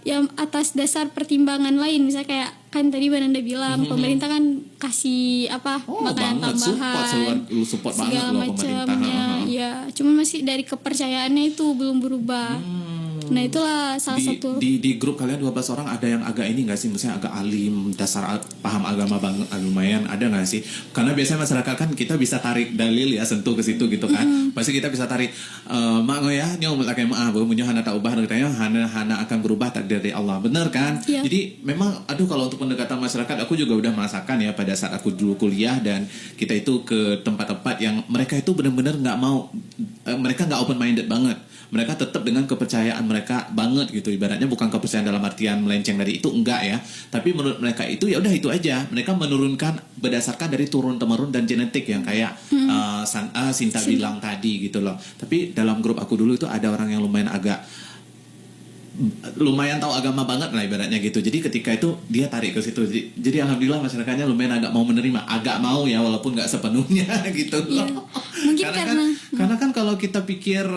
ya atas dasar pertimbangan lain, misalnya kayak kan tadi Mbak Nanda bilang pemerintah kan kasih makanan banget. tambahan Support banget segala loh pemerintah. macamnya ya, cuma masih dari kepercayaannya itu belum berubah. Nah, itulah salah satu di grup kalian 12 orang ada yang agak ini nggak sih, misalnya agak alim, dasar paham agama banget, lumayan ada nggak sih? Karena biasanya masyarakat kan kita bisa tarik dalil ya, sentuh ke situ gitu kan. Pasti kita bisa tarik mak ya nyom lakai maaf munyo hana tak ubah katanya hana akan berubah takdir dari Allah, benar kan? Iya. Jadi memang kalau untuk pendekatan masyarakat aku juga udah merasakan ya pada saat aku dulu kuliah, dan kita itu ke tempat-tempat yang mereka itu benar-benar nggak mau, mereka nggak open minded banget. Mereka tetap dengan kepercayaan mereka banget gitu, ibaratnya bukan kepercayaan dalam artian melenceng dari itu, enggak ya, tapi menurut mereka itu ya udah itu aja. Mereka menurunkan berdasarkan dari turun temurun dan genetik yang kayak Sinta bilang tadi gitu loh. Tapi dalam grup aku dulu itu ada orang yang lumayan tahu agama banget lah ibaratnya gitu. Jadi ketika itu dia tarik ke situ. Jadi alhamdulillah masyarakatnya lumayan agak mau menerima, agak mau ya walaupun nggak sepenuhnya gitu loh. Iya. Mungkin karena kan kalau kita pikir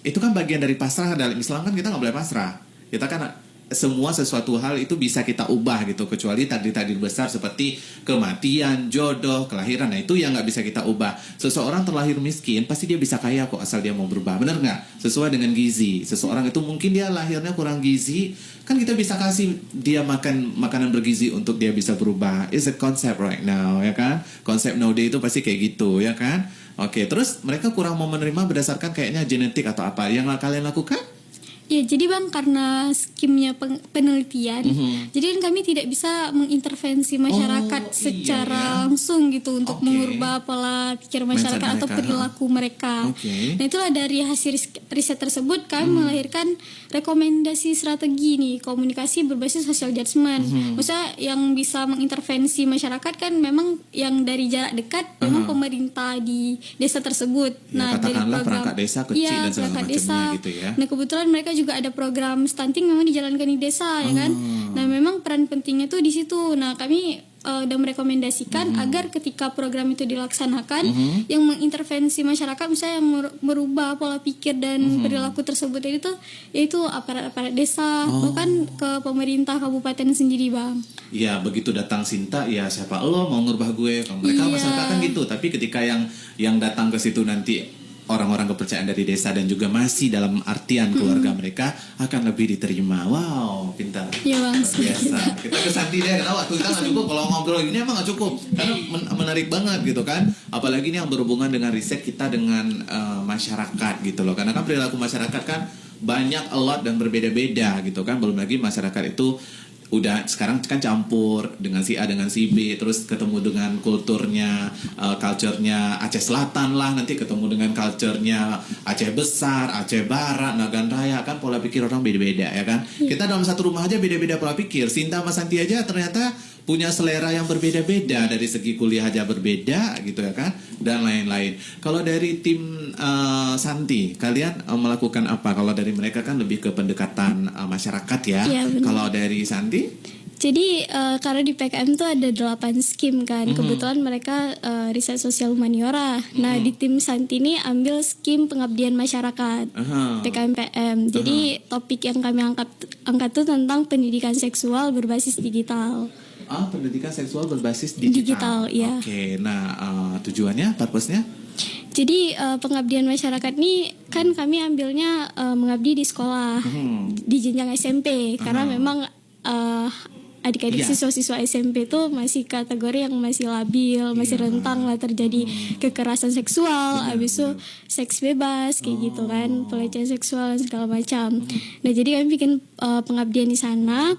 itu kan bagian dari pasrah. Dalam Islam kan kita nggak boleh pasrah. Kita kan semua sesuatu hal itu bisa kita ubah gitu, kecuali takdir-takdir besar seperti kematian, jodoh, kelahiran. Nah itu yang nggak bisa kita ubah. Seseorang terlahir miskin pasti dia bisa kaya kok asal dia mau berubah, benar nggak? Sesuai dengan gizi. Seseorang itu mungkin dia lahirnya kurang gizi, kan kita bisa kasih dia makan makanan bergizi untuk dia bisa berubah. It's a concept right now, ya kan? Konsep nowadays itu pasti kayak gitu, ya kan? Oke, terus mereka kurang mau menerima berdasarkan kayaknya genetik atau apa. Yang kalian lakukan? Ya, jadi Bang, karena skimnya penelitian, jadi kan kami tidak bisa mengintervensi masyarakat secara langsung gitu untuk mengubah pola pikir masyarakat atau perilaku mereka. Nah, itulah dari hasil riset tersebut kami melahirkan rekomendasi strategi nih, komunikasi berbasis social judgment. Maksudnya yang bisa mengintervensi masyarakat kan memang yang dari jarak dekat, memang pemerintah di desa tersebut. Ya, Nah, dari katakanlah program perangkat desa kecil dan segala perangkat macamnya desa. gitu ya. Nah, kebetulan mereka juga ada program stunting memang dijalankan di desa ya kan. Nah, memang peran pentingnya tuh di situ. Nah, kami udah merekomendasikan agar ketika program itu dilaksanakan, yang mengintervensi masyarakat misalnya yang merubah pola pikir dan perilaku tersebut itu yaitu aparat-aparat desa, bukan ke pemerintah kabupaten sendiri Bang. Ya, begitu datang Sinta, ya siapa lo mau ngubah gue? Mereka masyarakat kan gitu. Tapi ketika yang datang ke situ nanti orang-orang kepercayaan dari desa dan juga masih dalam artian keluarga mereka akan lebih diterima. Wow, pintar. Iya Bang. Biasa. Kita ke Santi deh, karena waktu kita nggak cukup. Kalau ngobrol gini emang nggak cukup. Karena menarik banget gitu kan. Apalagi ini yang berhubungan dengan riset kita dengan masyarakat gitu loh. Karena kan perilaku masyarakat kan banyak, a lot dan berbeda-beda gitu kan. Belum lagi masyarakat itu udah sekarang kan campur dengan si A dengan si B, terus ketemu dengan kulturnya, culture-nya Aceh Selatan lah, nanti ketemu dengan culture-nya Aceh Besar, Aceh Barat, Nagan Raya, kan pola pikir orang beda-beda ya kan. Kita dalam satu rumah aja beda-beda pola pikir. Sinta sama Santi aja ternyata punya selera yang berbeda-beda, dari segi kuliah aja berbeda gitu ya kan, dan lain-lain. Kalau dari tim Santi, kalian melakukan apa? Kalau dari mereka kan lebih ke pendekatan masyarakat ya. Iya, benar. Kalau dari Santi? Jadi karena di PKM tuh ada 8 skim kan. Kebetulan mereka riset sosial humaniora. Nah, di tim Santi ini ambil skim pengabdian masyarakat. PKM PM. Jadi topik yang kami angkat tuh tentang pendidikan seksual berbasis digital. Pendidikan seksual berbasis digital. Ya. Oke, nah tujuannya, purpose-nya? Jadi pengabdian masyarakat ini kan kami ambilnya mengabdi di sekolah, di jenjang SMP. Karena memang adik-adik siswa-siswa SMP itu masih kategori yang masih labil, masih rentang lah terjadi kekerasan seksual, habis itu seks bebas kayak gitu kan, pelecehan seksual dan segala macam. Nah, jadi kami bikin pengabdian di sana.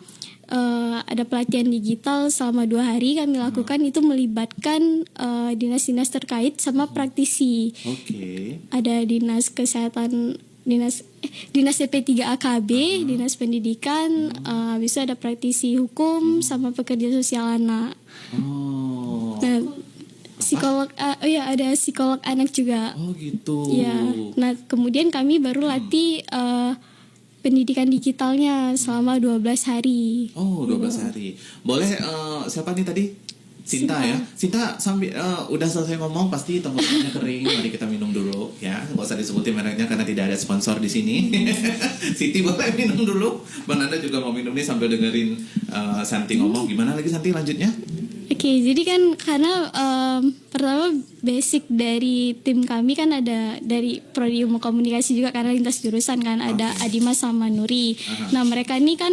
Ada pelatihan digital selama 2 hari kami lakukan, itu melibatkan dinas-dinas terkait sama praktisi. Ada dinas kesehatan, dinas DP3AKB, dinas pendidikan, habis itu ada praktisi hukum sama pekerja sosial anak. Nah, psikolog, ada psikolog anak juga. Oh gitu. Ya, nah kemudian kami baru latih pendidikan digitalnya selama 12 hari. Oh, 12 hari. Boleh siapa nih tadi? Sinta ya. Sinta sambil udah selesai ngomong pasti tenggorokannya kering. Mari kita minum dulu ya. Enggak usah disebutin mereknya karena tidak ada sponsor di sini. Siti boleh minum dulu. Bang Nanda juga mau minum nih sambil dengerin Santi ngomong. Gimana lagi Santi lanjutnya? Oke, jadi kan karena pertama basic dari tim kami kan ada dari prodi ilmu komunikasi juga karena lintas jurusan kan, ada Adima sama Nuri. Nah, mereka ini kan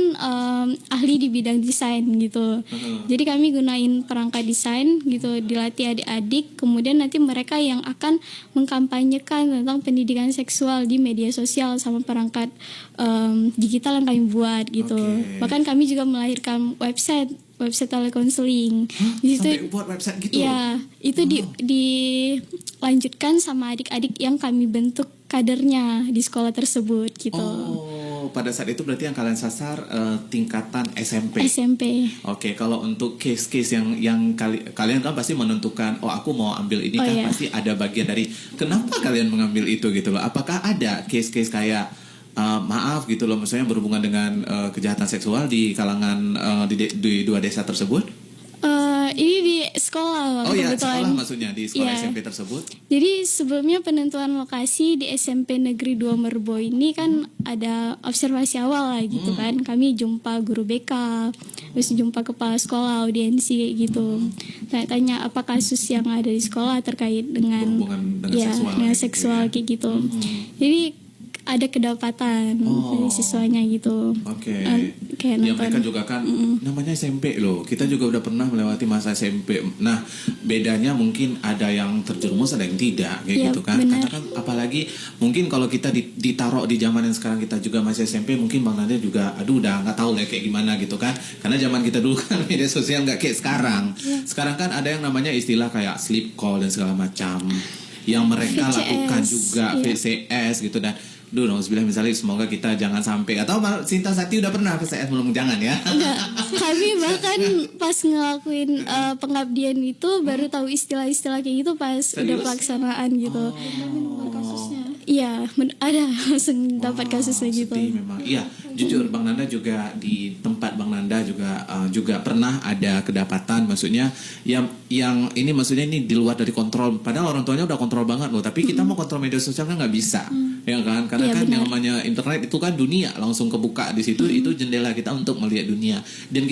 ahli di bidang desain gitu. Jadi kami gunain perangkat desain gitu, dilatih adik-adik, kemudian nanti mereka yang akan mengkampanyekan tentang pendidikan seksual di media sosial sama perangkat digital yang kami buat gitu. Bahkan kami juga melahirkan website telekonseling. Sampai buat website gitu? Ya, itu dilanjutkan sama adik-adik yang kami bentuk kadernya di sekolah tersebut gitu. Oh, pada saat itu berarti yang kalian sasar tingkatan SMP. SMP. Oke, kalau untuk case-case yang kalian kan pasti menentukan, oh aku mau ambil ini kan pasti ada bagian dari kenapa kalian mengambil itu gitu loh. Apakah ada case-case kayak maaf gitu loh, misalnya berhubungan dengan kejahatan seksual di kalangan di 2 desa tersebut? Ini di sekolah. Oh iya, sekolah maksudnya, di sekolah SMP tersebut. Jadi sebelumnya penentuan lokasi di SMP Negeri 2 Merbau ini kan ada observasi awal lah gitu kan. Kami jumpa guru BK, terus jumpa kepala sekolah, audiensi kayak gitu. Tanya apa kasus yang ada di sekolah terkait dengan seksual, seksual kayak gitu. Jadi ada kedapatan dari siswanya gitu. Oke. Kayak Ya nonton. mereka juga kan namanya SMP loh. Kita juga udah pernah melewati masa SMP. Nah, bedanya mungkin ada yang terjerumus, ada yang tidak kayak Iya, gitu kan. benar. Karena kan apalagi mungkin kalau kita ditaruh di zaman yang sekarang kita juga masih SMP, mungkin Bang Nanda juga aduh udah nggak tahu lah kayak gimana gitu kan. Karena zaman kita dulu kan media sosial nggak kayak sekarang. Sekarang kan ada yang namanya istilah kayak sleep call dan segala macam yang mereka VCS, lakukan juga, iya. VCS gitu. Dan duh, nauzubillah misalnya semoga kita jangan sampai, atau Sinta Sati udah pernah VCS, belum, jangan ya. Enggak, kami bahkan pas ngelakuin pengabdian itu baru tahu istilah-istilah kayak gitu pas udah Serius? pelaksanaan gitu. kasusnya. Iya, ada langsung dapat kasusnya gitu. Sedih memang. Iya, jujur Bang Nanda juga di tempat Bang Nanda juga pernah ada kedapatan, maksudnya yang ini maksudnya ini di luar dari kontrol. Padahal orang tuanya udah kontrol banget loh, tapi kita mau kontrol media sosial kan nggak bisa. Ya kan? Karena Iya, kan benar. yang namanya internet itu kan dunia langsung kebuka di situ, itu jendela kita untuk melihat dunia. Dan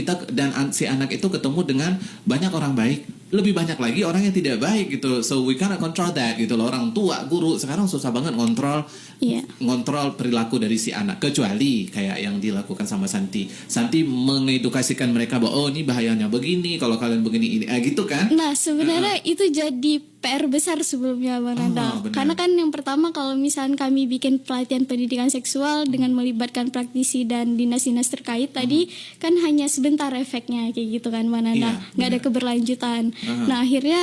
si anak itu ketemu dengan banyak orang baik, lebih banyak lagi orang yang tidak baik gitu. So we cannot control that gitu loh. Orang tua, guru sekarang susah banget ngontrol perilaku dari si anak, kecuali kayak yang dilakukan sama Santi. Santi mengedukasikan mereka bahwa oh ini bahayanya begini, kalau kalian begini ini gitu kan. Nah, sebenarnya itu jadi PR besar sebelumnya Bang Nanda. benar. Karena kan yang pertama kalau misalnya kami bikin pelatihan pendidikan seksual dengan melibatkan praktisi dan dinas-dinas terkait tadi kan hanya sebentar efeknya kayak gitu kan Bang Nanda. Iya, Nggak ada keberlanjutan. Nah, akhirnya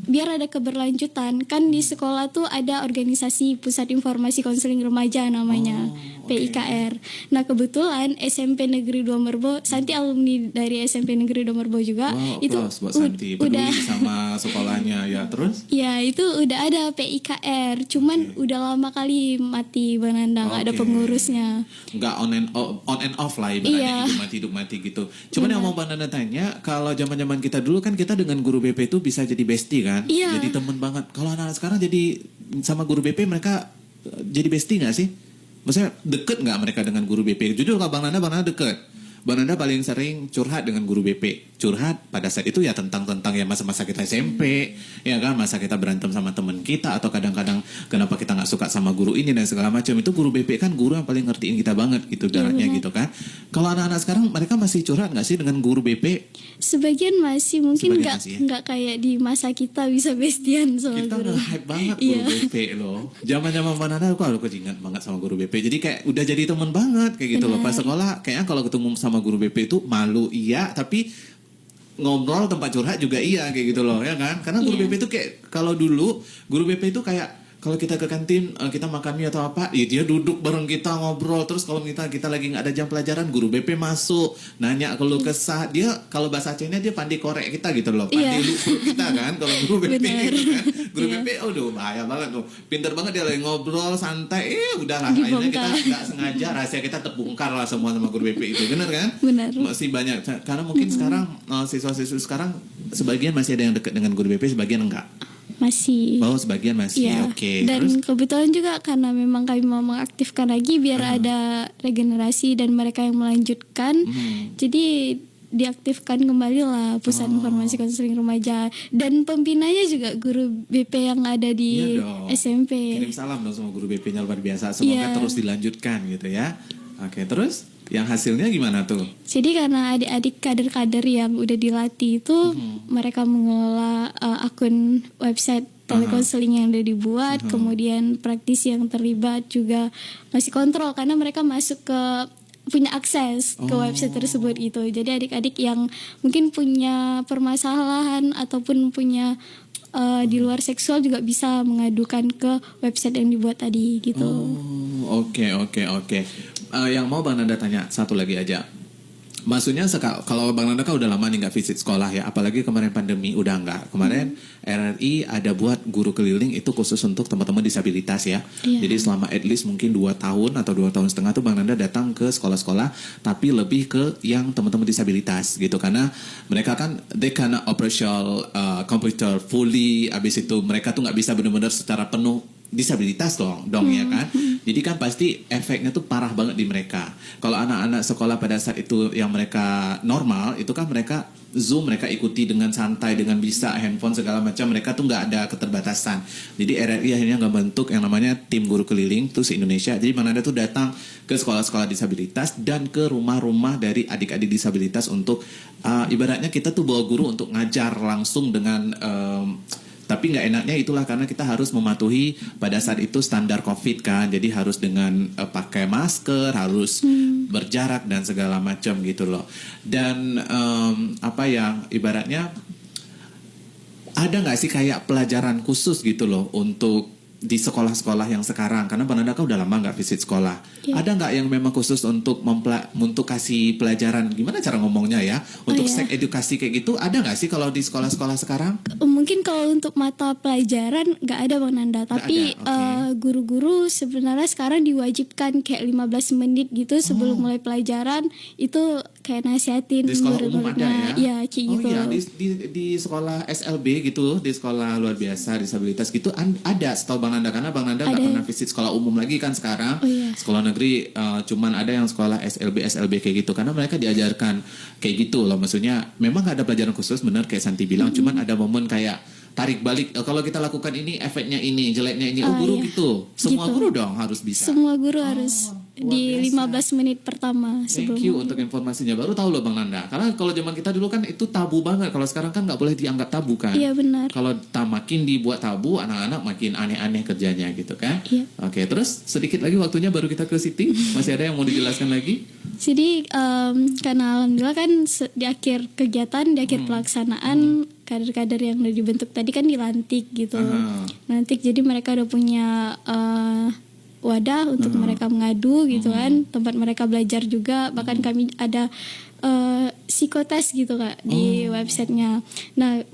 biar ada keberlanjutan kan di sekolah tuh ada organisasi Pusat Informasi Konseling Remaja namanya PIKR. Nah kebetulan SMP Negeri 2 Merbo, Santi alumni dari SMP Negeri 2 Merbo juga. Wow, Itu buat Santi peduli udah sama sekolahnya ya. Terus ya itu udah ada PIKR, cuman udah lama kali mati Bang Nanda, nggak ada Oke. pengurusnya. nggak on and off lah ibaratnya, Iya. hidup mati gitu. Cuman yang mau Bang Nanda tanya, kalau zaman kita dulu kan kita dengan guru BP itu bisa jadi bestie kan, Iya. jadi temen banget. Kalau anak-anak sekarang jadi sama guru BP mereka jadi bestie nggak sih? Maksudnya deket nggak mereka dengan guru BP? Jujur kalau Bang Nanda deket. Bang Nanda paling sering curhat dengan guru BP. Curhat pada saat itu ya tentang ya masa-masa kita SMP, ya kan, masa kita berantem sama teman kita, atau kadang-kadang kenapa kita nggak suka sama guru ini dan segala macam. Itu guru BP kan guru yang paling ngertiin kita banget gitu daratnya gitu kan. Kalau anak-anak sekarang mereka masih curhat nggak sih dengan guru BP? Sebagian masih, mungkin Sebagian masih ya? nggak kayak di masa kita bisa bestian sama Kita guru. nge-hype banget guru Iya. BP loh. Zaman-zaman Bang Nanda aku ingat banget sama guru BP. Jadi kayak udah jadi teman banget kayak gitu loh. Pas sekolah kayaknya kalau ketemu sama guru BP itu malu iya, tapi ngobrol tempat curhat juga iya kayak gitu loh, ya kan? Karena guru Iya. BP itu kayak kalau dulu guru BP itu kayak kalau kita ke kantin kita makan mie atau apa, ya dia duduk bareng kita ngobrol. Terus kalau kita lagi nggak ada jam pelajaran, guru BP masuk nanya keluh kesah. Dia kalau bahasa Acehnya dia pandai korek kita gitu loh, pandai Iya. lupa kita kan kalau guru BP Benar. gitu kan. Guru Iya. BP aduh bahaya banget tuh, pinter banget dia lagi ngobrol santai, udahlah akhirnya kita Dibongkar. nggak sengaja rahasia kita terbongkar lah semua sama guru BP itu, bener kan? Benar. Masih banyak karena mungkin sekarang siswa-siswi sekarang sebagian masih ada yang dekat dengan guru BP, sebagian enggak. Masih. Oh sebagian masih, Iya. oke. Dan Terus kebetulan juga karena memang kami mau mengaktifkan lagi biar ada regenerasi dan mereka yang melanjutkan. Jadi diaktifkan kembali lah Pusat Informasi Konseling Remaja, dan pembinanya juga guru BP yang ada di Iya dong. SMP. kirim salam dong sama guru BP-nya, luar biasa. Semoga Iya. terus dilanjutkan gitu ya. Oke, terus yang hasilnya gimana tuh? Jadi karena adik-adik kader-kader yang udah dilatih itu mereka mengelola akun website telekonseling yang udah dibuat, kemudian praktisi yang terlibat juga masih kontrol karena mereka masuk ke punya akses ke website tersebut gitu. Jadi adik-adik yang mungkin punya permasalahan ataupun punya di luar seksual juga bisa mengadukan ke website yang dibuat tadi gitu. Oh, oke. Yang mau Bang Nanda tanya satu lagi aja. Maksudnya kalau Bang Nanda kan udah lama nih nggak visit sekolah ya, apalagi kemarin pandemi udah nggak. Kemarin RRI ada buat guru keliling itu khusus untuk teman-teman disabilitas ya. Iya. Jadi selama at least mungkin 2 tahun atau 2 tahun setengah tuh Bang Nanda datang ke sekolah-sekolah, tapi lebih ke yang teman-teman disabilitas gitu, karena mereka kan they cannot operational computer fully, abis itu mereka tuh nggak bisa benar-benar secara penuh disabilitas dong ya kan. Jadi kan pasti efeknya tuh parah banget di mereka. Kalau anak-anak sekolah pada saat itu yang mereka normal, itu kan mereka Zoom mereka ikuti dengan santai, dengan bisa handphone segala macam, mereka tuh nggak ada keterbatasan. Jadi RRI akhirnya nggak bentuk yang namanya tim guru keliling tuh se-Indonesia. Jadi Bang Nanda tuh datang ke sekolah-sekolah disabilitas dan ke rumah-rumah dari adik-adik disabilitas untuk ibaratnya kita tuh bawa guru untuk ngajar langsung dengan tapi nggak enaknya itulah karena kita harus mematuhi pada saat itu standar COVID kan, jadi harus dengan pakai masker, harus berjarak dan segala macam gitu loh. Dan apa ya ibaratnya ada nggak sih kayak pelajaran khusus gitu loh untuk di sekolah-sekolah yang sekarang, karena Bang Nanda kan udah lama nggak visit sekolah. Ada nggak yang memang khusus untuk untuk kasih pelajaran gimana cara ngomongnya ya untuk seks edukasi kayak gitu, ada nggak sih kalau di sekolah-sekolah sekarang? Mungkin kalau untuk mata pelajaran nggak ada Bang Nanda, tapi guru-guru sebenarnya sekarang diwajibkan kayak 15 menit gitu sebelum mulai pelajaran itu kayak nasihatin di sekolah umum ada ya? Iya, kayak gitu. Iya, di sekolah SLB gitu, di sekolah luar biasa disabilitas gitu ada setahu Bang Nanda, karena Bang Nanda nggak pernah visit sekolah umum lagi kan sekarang. Sekolah negeri cuman ada yang sekolah SLB kayak gitu, karena mereka diajarkan kayak gitu loh. Maksudnya memang nggak ada pelajaran khusus, benar kayak Santi bilang, cuman ada momen kayak tarik balik, kalau kita lakukan ini efeknya ini, jeleknya ini. Guru gitu. Semua guru dong harus bisa. Semua guru harus di 15 menit pertama sebelum. Thank you untuk informasinya. Baru tahu loh Bang Nanda. Karena kalau zaman kita dulu kan itu tabu banget. Kalau sekarang kan nggak boleh dianggap tabu kan. Iya benar. Kalau makin dibuat tabu, anak-anak makin aneh-aneh kerjanya gitu kan. Iya. Oke, terus sedikit lagi waktunya baru kita ke Siti. Masih ada yang mau dijelaskan lagi? Jadi karena alhamdulillah kan di akhir kegiatan, di akhir pelaksanaan kader-kader yang udah dibentuk tadi kan dilantik gitu. Lantik, jadi mereka udah punya wadah untuk mereka mengadu gitu kan, tempat mereka belajar juga, bahkan kami ada psikotes gitu Kak di websitenya. Nah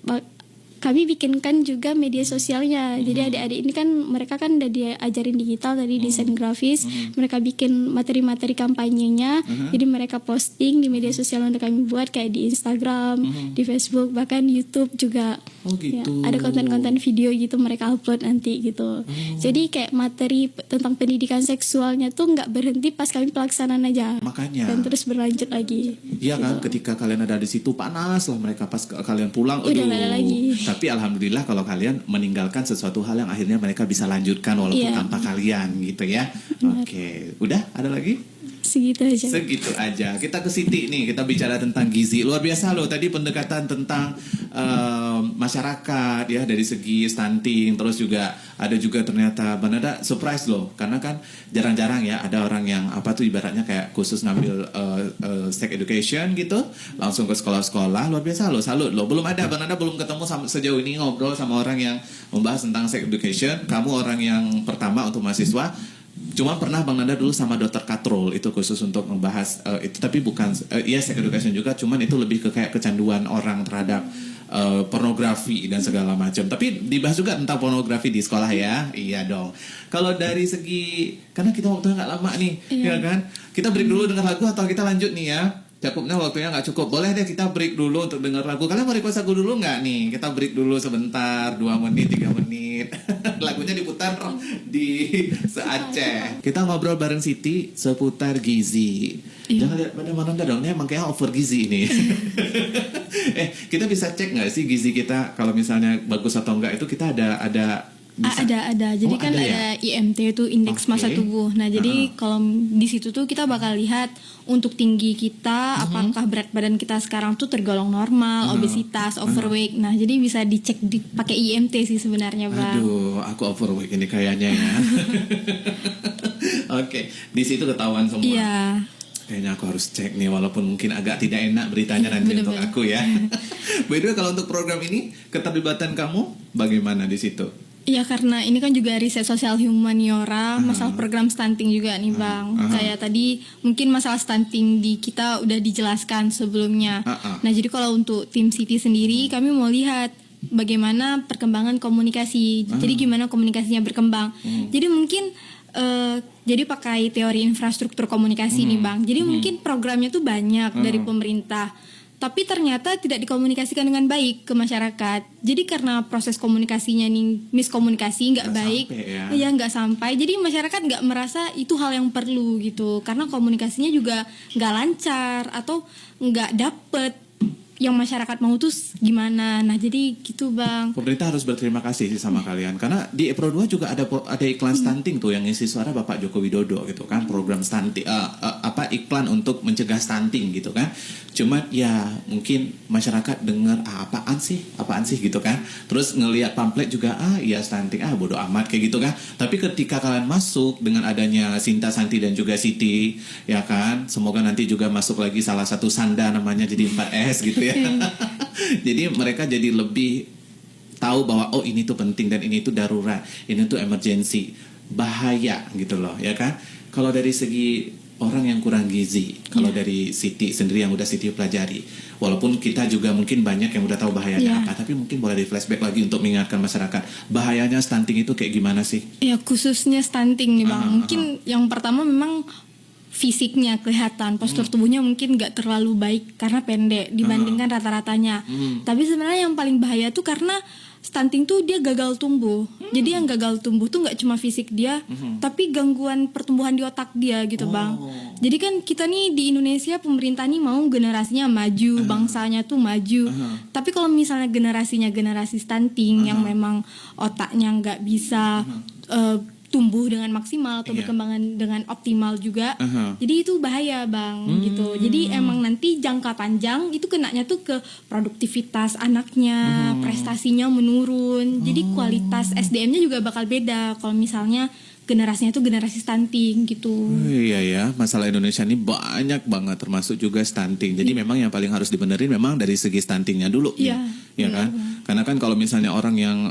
kami bikinkan juga media sosialnya. Jadi adik-adik ini kan mereka kan udah diajarin digital tadi, desain grafis. Mereka bikin materi-materi kampanyenya. Jadi mereka posting di media sosial yang udah kami buat kayak di Instagram, di Facebook, bahkan YouTube juga. Gitu. Ya, ada konten-konten video gitu mereka upload nanti gitu. Jadi kayak materi tentang pendidikan seksualnya tuh nggak berhenti pas kami pelaksanaan aja. Makanya. Dan terus berlanjut lagi. Iya kan, ketika kalian ada di situ panas lah mereka, pas kalian pulang, Udah nggak ada lagi. Tapi alhamdulillah kalau kalian meninggalkan sesuatu hal yang akhirnya mereka bisa lanjutkan walaupun tanpa kalian gitu ya. Oke, udah ada lagi? Segitu aja. Segitu aja. Kita ke Siti nih, kita bicara tentang gizi. Luar biasa loh tadi pendekatan tentang masyarakat ya, dari segi stunting, terus juga ada juga ternyata Bang Nanda surprise loh, karena kan jarang-jarang ya ada orang yang apa tuh ibaratnya kayak khusus ngambil sex education gitu langsung ke sekolah-sekolah. Luar biasa loh, salut loh. Belum ada, Bang Nanda belum ketemu sejauh ini ngobrol sama orang yang membahas tentang sex education. Kamu orang yang pertama untuk mahasiswa. Cuma pernah Bang Nanda dulu sama Dr. Katrul, itu khusus untuk membahas itu, tapi bukan sex education juga, cuman itu lebih ke kayak kecanduan orang terhadap pornografi dan segala macam. Tapi dibahas juga tentang pornografi di sekolah ya. Iya dong. Kalau dari segi, karena kita waktunya nggak lama nih, ya kan? Kita break dulu dengan lagu atau kita lanjut nih ya? Cukupnya waktunya nggak cukup. Boleh deh kita break dulu untuk dengar lagu. Kalian mau request lagu dulu nggak nih? Kita break dulu sebentar, 2 menit, 3 menit. Lagunya diputar di se-Aceh. Kita ngobrol bareng Siti seputar gizi. Jangan lihat pada mana dong, ini emang kayak over gizi ini. Kita bisa cek nggak sih gizi kita kalau misalnya bagus atau enggak, itu kita ada bisa? Ada. Jadi kan ada IMT itu indeks massa tubuh. Nah, jadi kalau di situ tuh kita bakal lihat untuk tinggi kita, apakah berat badan kita sekarang tuh tergolong normal, obesitas, overweight. Nah, jadi bisa dicek pakai IMT sih sebenarnya, Bang. Aduh, aku overweight ini kayaknya ya. Oke, di situ ketahuan semua. Iya. Kayaknya aku harus cek nih, walaupun mungkin agak tidak enak beritanya nanti untuk aku ya. By the way, kalau untuk program ini keterlibatan kamu bagaimana di situ? Iya, karena ini kan juga riset sosial humaniora, masalah program stunting juga nih Bang. Kayak tadi mungkin masalah stunting di kita udah dijelaskan sebelumnya. Nah, jadi kalau untuk tim Siti sendiri kami mau lihat bagaimana perkembangan komunikasi. Jadi gimana komunikasinya berkembang. Jadi mungkin jadi pakai teori infrastruktur komunikasi nih Bang. Jadi mungkin programnya tuh banyak dari pemerintah. tapi ternyata tidak dikomunikasikan dengan baik ke masyarakat. Jadi karena proses komunikasinya nih miskomunikasi, nggak baik, sampai, ya nggak sampai. Jadi masyarakat nggak merasa itu hal yang perlu gitu, karena komunikasinya juga nggak lancar atau nggak dapet yang masyarakat mau tuh gimana. Nah jadi gitu Bang. Pemerintah harus berterima kasih sih sama kalian, karena di Pro 2 juga ada iklan stunting tuh yang ngisi suara Bapak Joko Widodo gitu kan, program stunting iklan untuk mencegah stunting gitu kan. Cuma ya mungkin masyarakat dengar apaan sih gitu kan. Terus ngelihat pamflet juga iya stunting bodo amat kayak gitu kan. Tapi ketika kalian masuk dengan adanya Sinta, Santi dan juga Siti ya kan, semoga nanti juga masuk lagi salah satu Sanda namanya jadi 4S gitu ya. Jadi mereka jadi lebih tahu bahwa ini tuh penting dan ini tuh darurat, ini tuh emergency, bahaya gitu loh ya kan. Kalau dari segi orang yang kurang gizi, kalau dari Siti sendiri yang udah Siti pelajari, walaupun kita juga mungkin banyak yang udah tahu bahayanya apa, tapi mungkin boleh di flashback lagi untuk mengingatkan masyarakat bahayanya stunting itu kayak gimana sih? Ya khususnya stunting nih Bang, mungkin yang pertama memang fisiknya kelihatan, postur tubuhnya mungkin gak terlalu baik karena pendek dibandingkan rata-ratanya. Tapi sebenarnya yang paling bahaya tuh karena stunting tuh dia gagal tumbuh. Jadi yang gagal tumbuh tuh gak cuma fisik dia, tapi gangguan pertumbuhan di otak dia gitu Bang. Jadi kan kita nih di Indonesia, pemerintah nih mau generasinya maju, bangsanya tuh maju. Tapi kalau misalnya generasinya generasi stunting yang memang otaknya gak bisa tumbuh dengan maksimal atau berkembangan dengan optimal juga. Jadi itu bahaya Bang gitu. Jadi emang nanti jangka panjang itu kenanya tuh ke produktivitas anaknya, prestasinya menurun. Jadi kualitas SDM-nya juga bakal beda kalau misalnya generasinya itu generasi stunting gitu. Iya ya, masalah Indonesia ini banyak banget termasuk juga stunting. Jadi memang yang paling harus dibenerin memang dari segi stuntingnya dulu ya kan? Karena kan kalau misalnya orang yang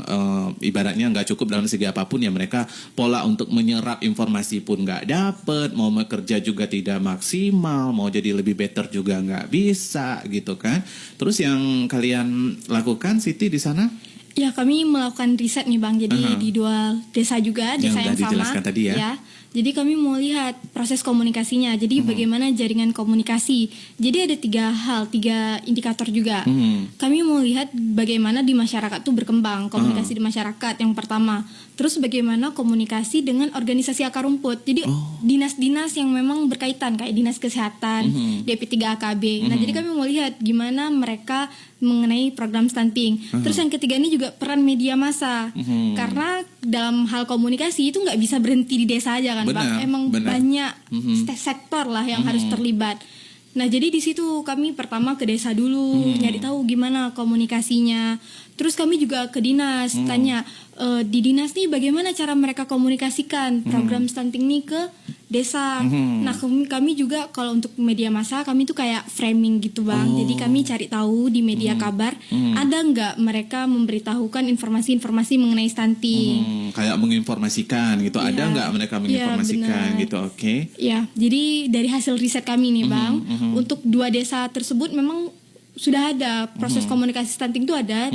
ibaratnya nggak cukup dalam segi apapun ya, mereka pola untuk menyerap informasi pun nggak dapet, mau bekerja juga tidak maksimal, mau jadi lebih better juga nggak bisa gitu kan. Terus yang kalian lakukan Siti di sana? Ya kami melakukan riset nih Bang, jadi di 2 desa juga, desa yang sama tadi ya. Jadi kami mau lihat proses komunikasinya, jadi bagaimana jaringan komunikasi. Jadi ada 3 indikator juga. Kami mau lihat bagaimana di masyarakat tuh berkembang, komunikasi di masyarakat yang pertama. Terus bagaimana komunikasi dengan organisasi akar rumput. Jadi dinas-dinas yang memang berkaitan kayak dinas kesehatan, DP3AKB. Nah jadi kami mau lihat gimana mereka mengenai program stunting. Terus yang ketiga ini juga peran media massa. Karena dalam hal komunikasi itu nggak bisa berhenti di desa aja kan Bang. Emang banyak sektor lah yang harus terlibat. Nah jadi di situ kami pertama ke desa dulu, nyari tahu gimana komunikasinya. Terus kami juga ke dinas, tanya di dinas nih bagaimana cara mereka komunikasikan program stunting nih ke desa. Nah kami juga kalau untuk media massa kami tuh kayak framing gitu Bang. Jadi kami cari tahu di media kabar ada nggak mereka memberitahukan informasi-informasi mengenai stunting. Kayak menginformasikan gitu, ada nggak mereka menginformasikan gitu, oke? Ya, jadi dari hasil riset kami nih Bang, untuk 2 desa tersebut memang sudah ada proses komunikasi stunting itu ada.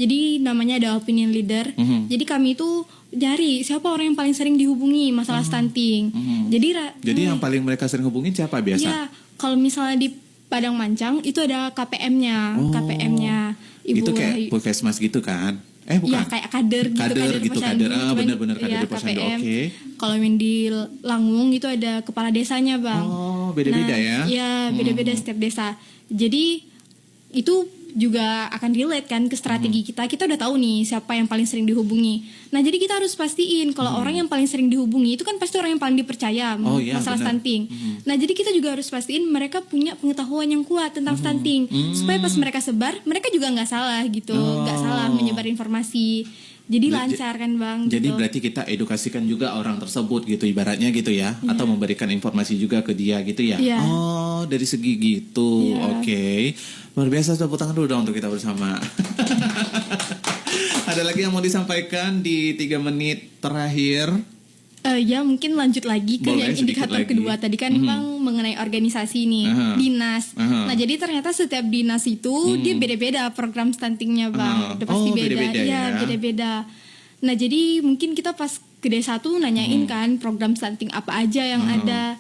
Jadi namanya ada opinion leader. Jadi kami itu nyari siapa orang yang paling sering dihubungi masalah stunting. Jadi yang paling mereka sering hubungin siapa biasa? Ya, kalau misalnya di Padang Mancang itu ada KPM-nya, KPM-nya Ibu itu kayak puskesmas gitu kan? Bukan. Ya kayak kader gitu, kader. Benar-benar kader di posyandu. Oke. Kalau yang di Langung itu ada kepala desanya Bang. Beda-beda ya? Iya, beda-beda setiap desa. Jadi itu juga akan relate kan ke strategi kita. Kita udah tahu nih siapa yang paling sering dihubungi. Nah jadi kita harus pastiin kalau orang yang paling sering dihubungi itu kan pasti orang yang paling dipercaya masalah stunting. Nah jadi kita juga harus pastiin mereka punya pengetahuan yang kuat tentang stunting, supaya pas mereka sebar mereka juga nggak salah gitu, nggak salah menyebar informasi. Jadi lancar kan Bang. Jadi gitu. berarti kita edukasikan juga orang tersebut gitu ibaratnya gitu ya, atau memberikan informasi juga ke dia gitu ya. Dari segi gitu. Oke. Luar biasa, tepuk tangan dulu dong untuk kita bersama. Ada lagi yang mau disampaikan di 3 menit terakhir? Ya mungkin lanjut lagi ke yang indikator kedua tadi kan Bang, mengenai organisasi nih, dinas. Nah jadi ternyata setiap dinas itu dia beda-beda program stuntingnya Bang. Udah pasti beda. Iya beda-beda. Nah jadi mungkin kita pas ke desa tuh nanyain kan program stunting apa aja yang ada.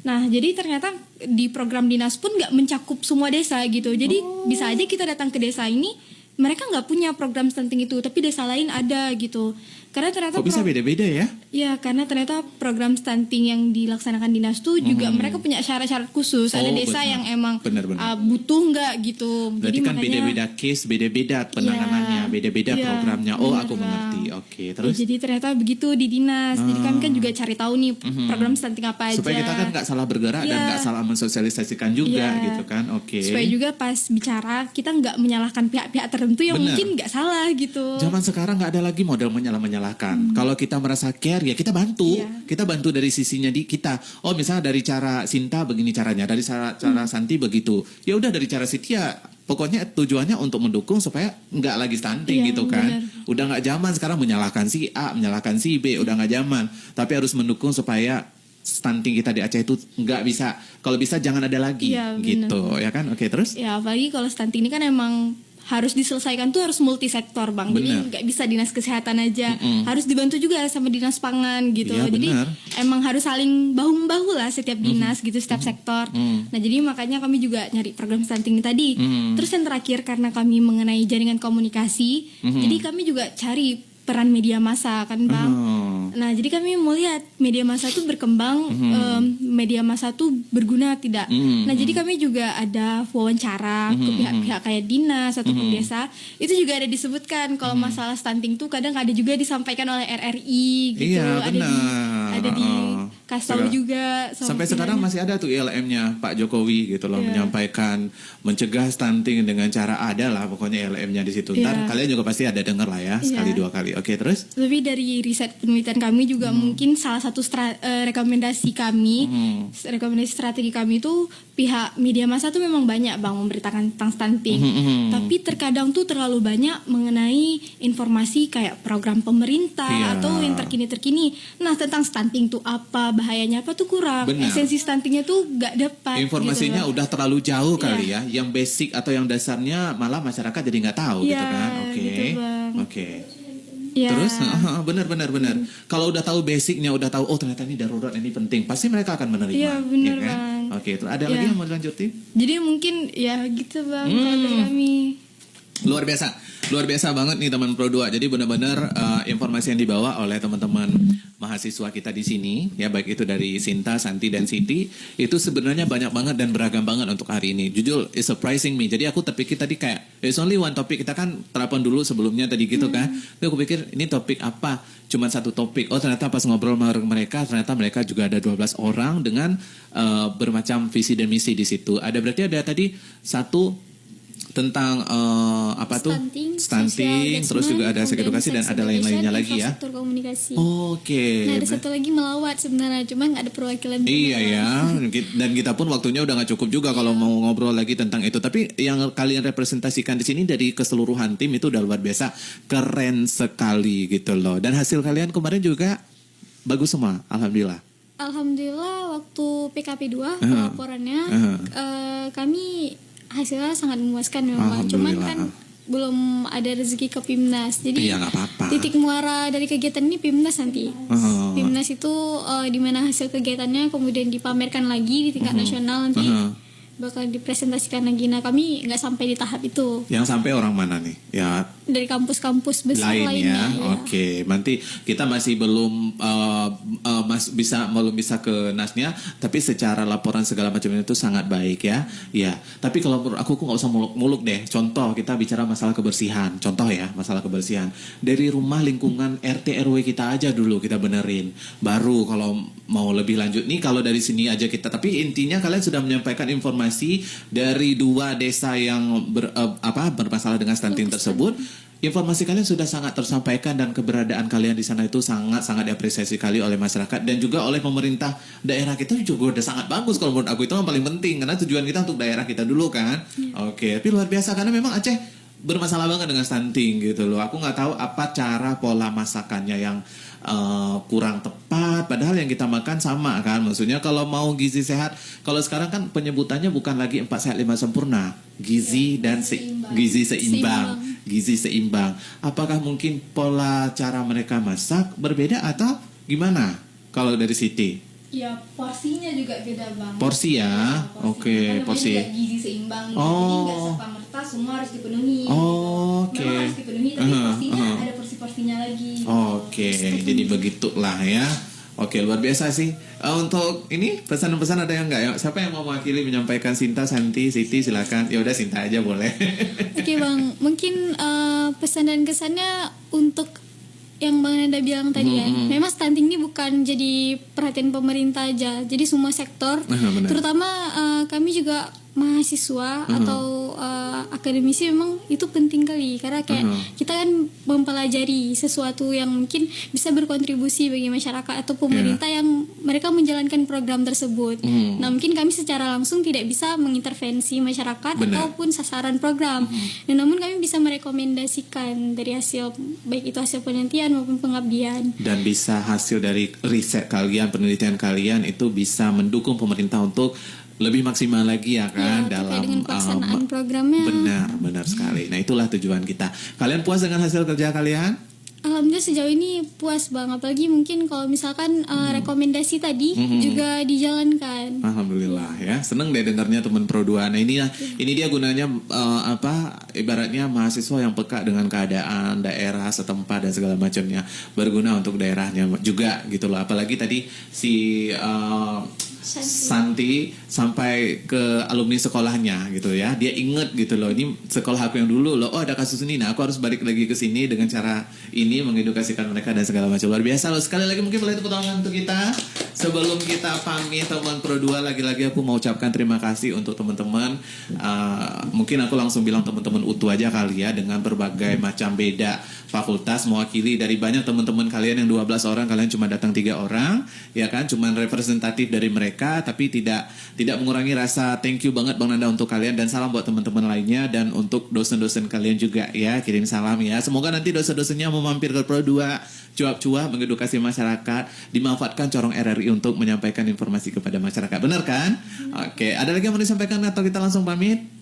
Nah, jadi ternyata di program dinas pun nggak mencakup semua desa gitu. Jadi bisa aja kita datang ke desa ini, mereka nggak punya program stunting itu, tapi desa lain ada gitu. Karena ternyata Kok bisa beda-beda ya? ya, karena ternyata program stunting yang dilaksanakan dinas tuh juga mereka punya syarat-syarat khusus. Ada desa benar. yang emang Benar-benar. Butuh nggak gitu. Berarti kan beda-beda case, beda-beda penanganannya, beda-beda Iya, programnya. Oh, benar, aku Bang. mengerti. Oke, Ya, terus jadi ternyata begitu di dinas. Jadi kami kan juga cari tahu nih program stunting apa aja. supaya kita kan nggak salah bergerak dan Iya. nggak salah mensosialisasikan juga Iya. gitu kan. Oke. Supaya juga pas bicara kita nggak menyalahkan pihak-pihak tertentu yang Benar. mungkin nggak salah gitu. Zaman sekarang nggak ada lagi model menyalah-menyalahkan. Kalau kita merasa care ya kita bantu. Iya. Kita bantu dari sisinya di kita. Oh misalnya dari cara Sinta begini caranya, dari cara Santi begitu. Ya udah dari cara Siti ya pokoknya tujuannya untuk mendukung supaya nggak lagi stunting Iya, gitu kan. benar. Udah nggak zaman sekarang menyalahkan si A, menyalahkan si B, udah nggak zaman. Tapi harus mendukung supaya stunting kita di Aceh itu nggak bisa. Kalau bisa jangan ada lagi Iya, benar. gitu ya kan. Oke terus? Ya apalagi kalau stunting ini kan emang harus diselesaikan tuh harus multisektor Bang. Benar. Jadi nggak bisa dinas kesehatan aja, harus dibantu juga sama dinas pangan gitu. Iya, Jadi benar. emang harus saling bahu membahu lah setiap dinas gitu, setiap sektor. Nah jadi makanya kami juga nyari program stunting ini tadi. Terus yang terakhir karena kami mengenai jaringan komunikasi, jadi kami juga cari peran media massa kan Bang. Nah jadi kami mau lihat media massa itu berkembang, media massa itu berguna tidak. Nah jadi kami juga ada wawancara ke pihak-pihak kayak dinas ataupun desa, itu juga ada disebutkan kalau masalah stunting tuh kadang ada juga disampaikan oleh RRI gitu, Iya, benar. ada di kasau juga sama Sampai pihaknya. sekarang masih ada tuh ILM-nya Pak Jokowi gitu loh, menyampaikan mencegah stunting dengan cara ada lah pokoknya ILM-nya di situ. Ntar kalian juga pasti ada denger lah ya sekali dua kali. Oke terus? Lebih dari riset penelitian kami juga mungkin salah satu rekomendasi kami, rekomendasi strategi kami itu pihak media massa tuh memang banyak Bang memberitakan tentang stunting. Tapi terkadang tuh terlalu banyak mengenai informasi kayak program pemerintah Iya. atau yang terkini-terkini. Nah tentang stunting tuh apa, bahayanya apa tuh kurang. Benar. Esensi stuntingnya tuh gak dapat. Informasinya gitu, Bang. udah terlalu jauh kali ya. Yang basic atau yang dasarnya malah masyarakat jadi nggak tahu gitu Iya, kan. Oke. gitu, Bang. Oke. Ya. Terus benar. Kalau udah tahu basicnya, udah tahu oh ternyata ini darurat, ini penting, pasti mereka akan menerima. Iya, benar, kan? Bang. Oke, terus ada Iya. lagi yang mau dilanjutin? Jadi mungkin ya gitu Bang kalau dari kami. Luar biasa banget nih teman Pro 2. Jadi benar-benar informasi yang dibawa oleh teman-teman mahasiswa kita di sini, ya baik itu dari Sinta, Santi dan Siti, itu sebenarnya banyak banget dan beragam banget untuk hari ini. Jujur, it's surprising me. Jadi aku terpikir tadi kayak it's only one topic. Kita kan terapan dulu sebelumnya tadi gitu kan. Jadi aku pikir ini topik apa? Cuman satu topik. Oh ternyata pas ngobrol sama mereka, ternyata mereka juga ada 12 orang dengan bermacam visi dan misi di situ. Berarti ada tadi satu tentang apa tuh stunting, terus juga ada seks edukasi dan ada lain-lainnya lagi ya. Infrastruktur komunikasi. Oke. Nah ada satu lagi melawat sebenarnya, cuma nggak ada perwakilan. Iya ya, dan kita pun waktunya udah nggak cukup juga kalau mau ngobrol lagi tentang itu. Tapi yang kalian representasikan di sini dari keseluruhan tim itu udah luar biasa, keren sekali gitu loh. Dan hasil kalian kemarin juga bagus semua, alhamdulillah. Alhamdulillah waktu PKP 2 pelaporannya kami hasilnya sangat memuaskan memang. Cuman kan belum ada rezeki ke Pimnas. Jadi Iya, nggak apa-apa. titik muara dari kegiatan ini Pimnas nanti. Pimnas itu di mana hasil kegiatannya kemudian dipamerkan lagi di tingkat nasional nanti. Bakal dipresentasikan lagi. Nah kami nggak sampai di tahap itu. Yang sampai orang mana nih? Ya Dari kampus-kampus besar lain lainnya. ya. Ya. Oke, nanti kita masih belum bisa ke nasnya, tapi secara laporan segala macam itu sangat baik ya. Ya, tapi kalau menurut aku nggak usah muluk-muluk deh. Contoh kita bicara masalah kebersihan. Contoh ya, masalah kebersihan. Dari rumah lingkungan RT RW kita aja dulu kita benerin. Baru kalau mau lebih lanjut nih kalau dari sini aja kita. Tapi intinya kalian sudah menyampaikan informasi dari 2 desa yang bermasalah dengan stunting tersebut. Informasi kalian sudah sangat tersampaikan dan keberadaan kalian di sana itu sangat diapresiasi kali oleh masyarakat dan juga oleh pemerintah daerah kita juga udah sangat bagus. Kalau menurut aku itu yang paling penting karena tujuan kita untuk daerah kita dulu kan. Oke, tapi luar biasa karena memang Aceh bermasalah banget dengan stunting gitu loh. Aku nggak tahu apa cara pola masakannya yang kurang tepat. Padahal yang kita makan sama kan. Maksudnya kalau mau gizi sehat, kalau sekarang kan penyebutannya bukan lagi 4 sehat 5 sempurna, gizi dan gizi seimbang. Gizi seimbang. Apakah mungkin pola cara mereka masak berbeda atau gimana? Kalau dari Siti? Ya porsinya juga beda bang. Porsi ya, oke, porsi. Juga gizi seimbang. Oh. Jadi nggak serta merta semua harus dipenuhi. Oh, oke. Memang harus dipenuhi, tapi porsinya ada porsi-porsinya lagi. Oke, jadi begitulah ya. Oke, luar biasa sih. Untuk ini pesan-pesan ada yang enggak ya? Siapa yang mau mewakili menyampaikan? Sinta, Santi, Siti, silakan. Ya udah Sinta aja boleh. Oke bang, mungkin pesan dan kesannya untuk yang Bang Nanda bilang tadi ya, memang stunting ini bukan jadi perhatian pemerintah aja, jadi semua sektor, benar. terutama kami juga mahasiswa atau akademisi memang itu penting kali karena kayak kita kan mempelajari sesuatu yang mungkin bisa berkontribusi bagi masyarakat atau pemerintah yang mereka menjalankan program tersebut. Nah mungkin kami secara langsung tidak bisa mengintervensi masyarakat ataupun sasaran program. Nah, namun kami bisa merekomendasikan dari hasil baik itu hasil penelitian maupun pengabdian. Dan bisa hasil dari riset kalian, penelitian kalian itu bisa mendukung pemerintah untuk lebih maksimal lagi ya kan dalam dengan pelaksanaan programnya. Benar sekali. Nah itulah tujuan kita. Kalian puas dengan hasil kerja kalian? Alhamdulillah sejauh ini puas bang. Apalagi mungkin kalau misalkan rekomendasi tadi juga dijalankan. Alhamdulillah ya. Seneng deh dengarnya teman Pro 2. Nah ini dia gunanya ibaratnya mahasiswa yang peka dengan keadaan daerah setempat dan segala macamnya, berguna untuk daerahnya juga gitu loh. Apalagi tadi si Santi sampai ke alumni sekolahnya gitu ya, dia inget gitu loh, ini sekolah aku yang dulu loh, oh ada kasus ini, nah aku harus balik lagi ke sini dengan cara ini mengedukasikan mereka dan segala macam. Luar biasa loh. Sekali lagi mungkin boleh tepuk tangan untuk kita sebelum kita pamit teman Pro 2. Lagi-lagi aku mau ucapkan terima kasih untuk teman-teman. Mungkin aku langsung bilang teman-teman utuh aja kali ya, dengan berbagai macam beda fakultas, mewakili dari banyak teman-teman kalian yang 12 orang, kalian cuma datang 3 orang ya kan, cuman representatif dari mereka, tapi tidak mengurangi rasa thank you banget Bang Nanda untuk kalian, dan salam buat teman-teman lainnya, dan untuk dosen-dosen kalian juga ya, kirim salam ya. Semoga nanti dosen-dosennya mau mampir ke Pro 2 cuap-cuap mengedukasi masyarakat, dimanfaatkan corong RRI untuk menyampaikan informasi kepada masyarakat. Benar kan? Oke, ada lagi yang mau disampaikan atau kita langsung pamit?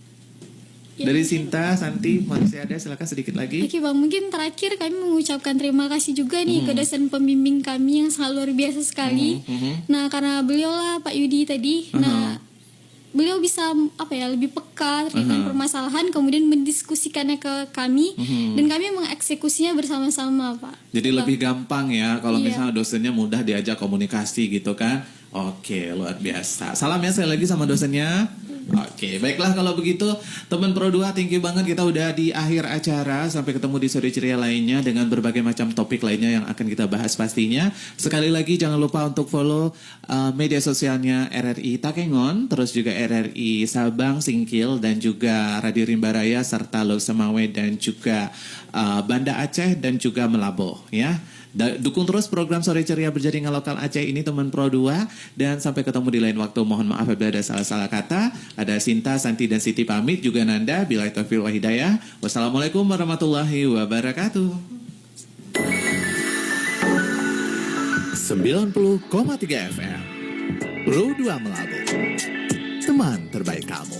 Dari Sinta, Santi, masih ada, silakan sedikit lagi. Oke bang, mungkin terakhir kami mengucapkan terima kasih juga nih ke dosen pembimbing kami yang sangat luar biasa sekali. Nah karena beliau lah Pak Yudi tadi, nah beliau bisa lebih peka terkait dengan permasalahan, kemudian mendiskusikannya ke kami dan kami mengeksekusinya bersama-sama Pak. Jadi lebih gampang ya kalau misalnya dosennya mudah diajak komunikasi gitu kan. Oke, luar biasa. Salam ya sekali lagi sama dosennya. Oke, baiklah kalau begitu teman Pro 2, thank you banget, kita udah di akhir acara. Sampai ketemu di sore ceria lainnya dengan berbagai macam topik lainnya yang akan kita bahas pastinya. Sekali lagi jangan lupa untuk follow media sosialnya RRI Takengon, terus juga RRI Sabang, Singkil, dan juga Radio Rimba Raya, serta Lok Semawe, dan juga Banda Aceh, dan juga Melabo ya. Dukung terus program Sore Ceria Berjaringan Lokal Aceh ini teman Pro 2. Dan sampai ketemu di lain waktu. Mohon maaf apabila ada salah-salah kata. Ada Sinta, Santi, dan Siti pamit, juga Nanda. Billahi taufiq wal hidayah. Wassalamualaikum warahmatullahi wabarakatuh. 90,3 FM Pro 2 Melabo, teman terbaik kamu.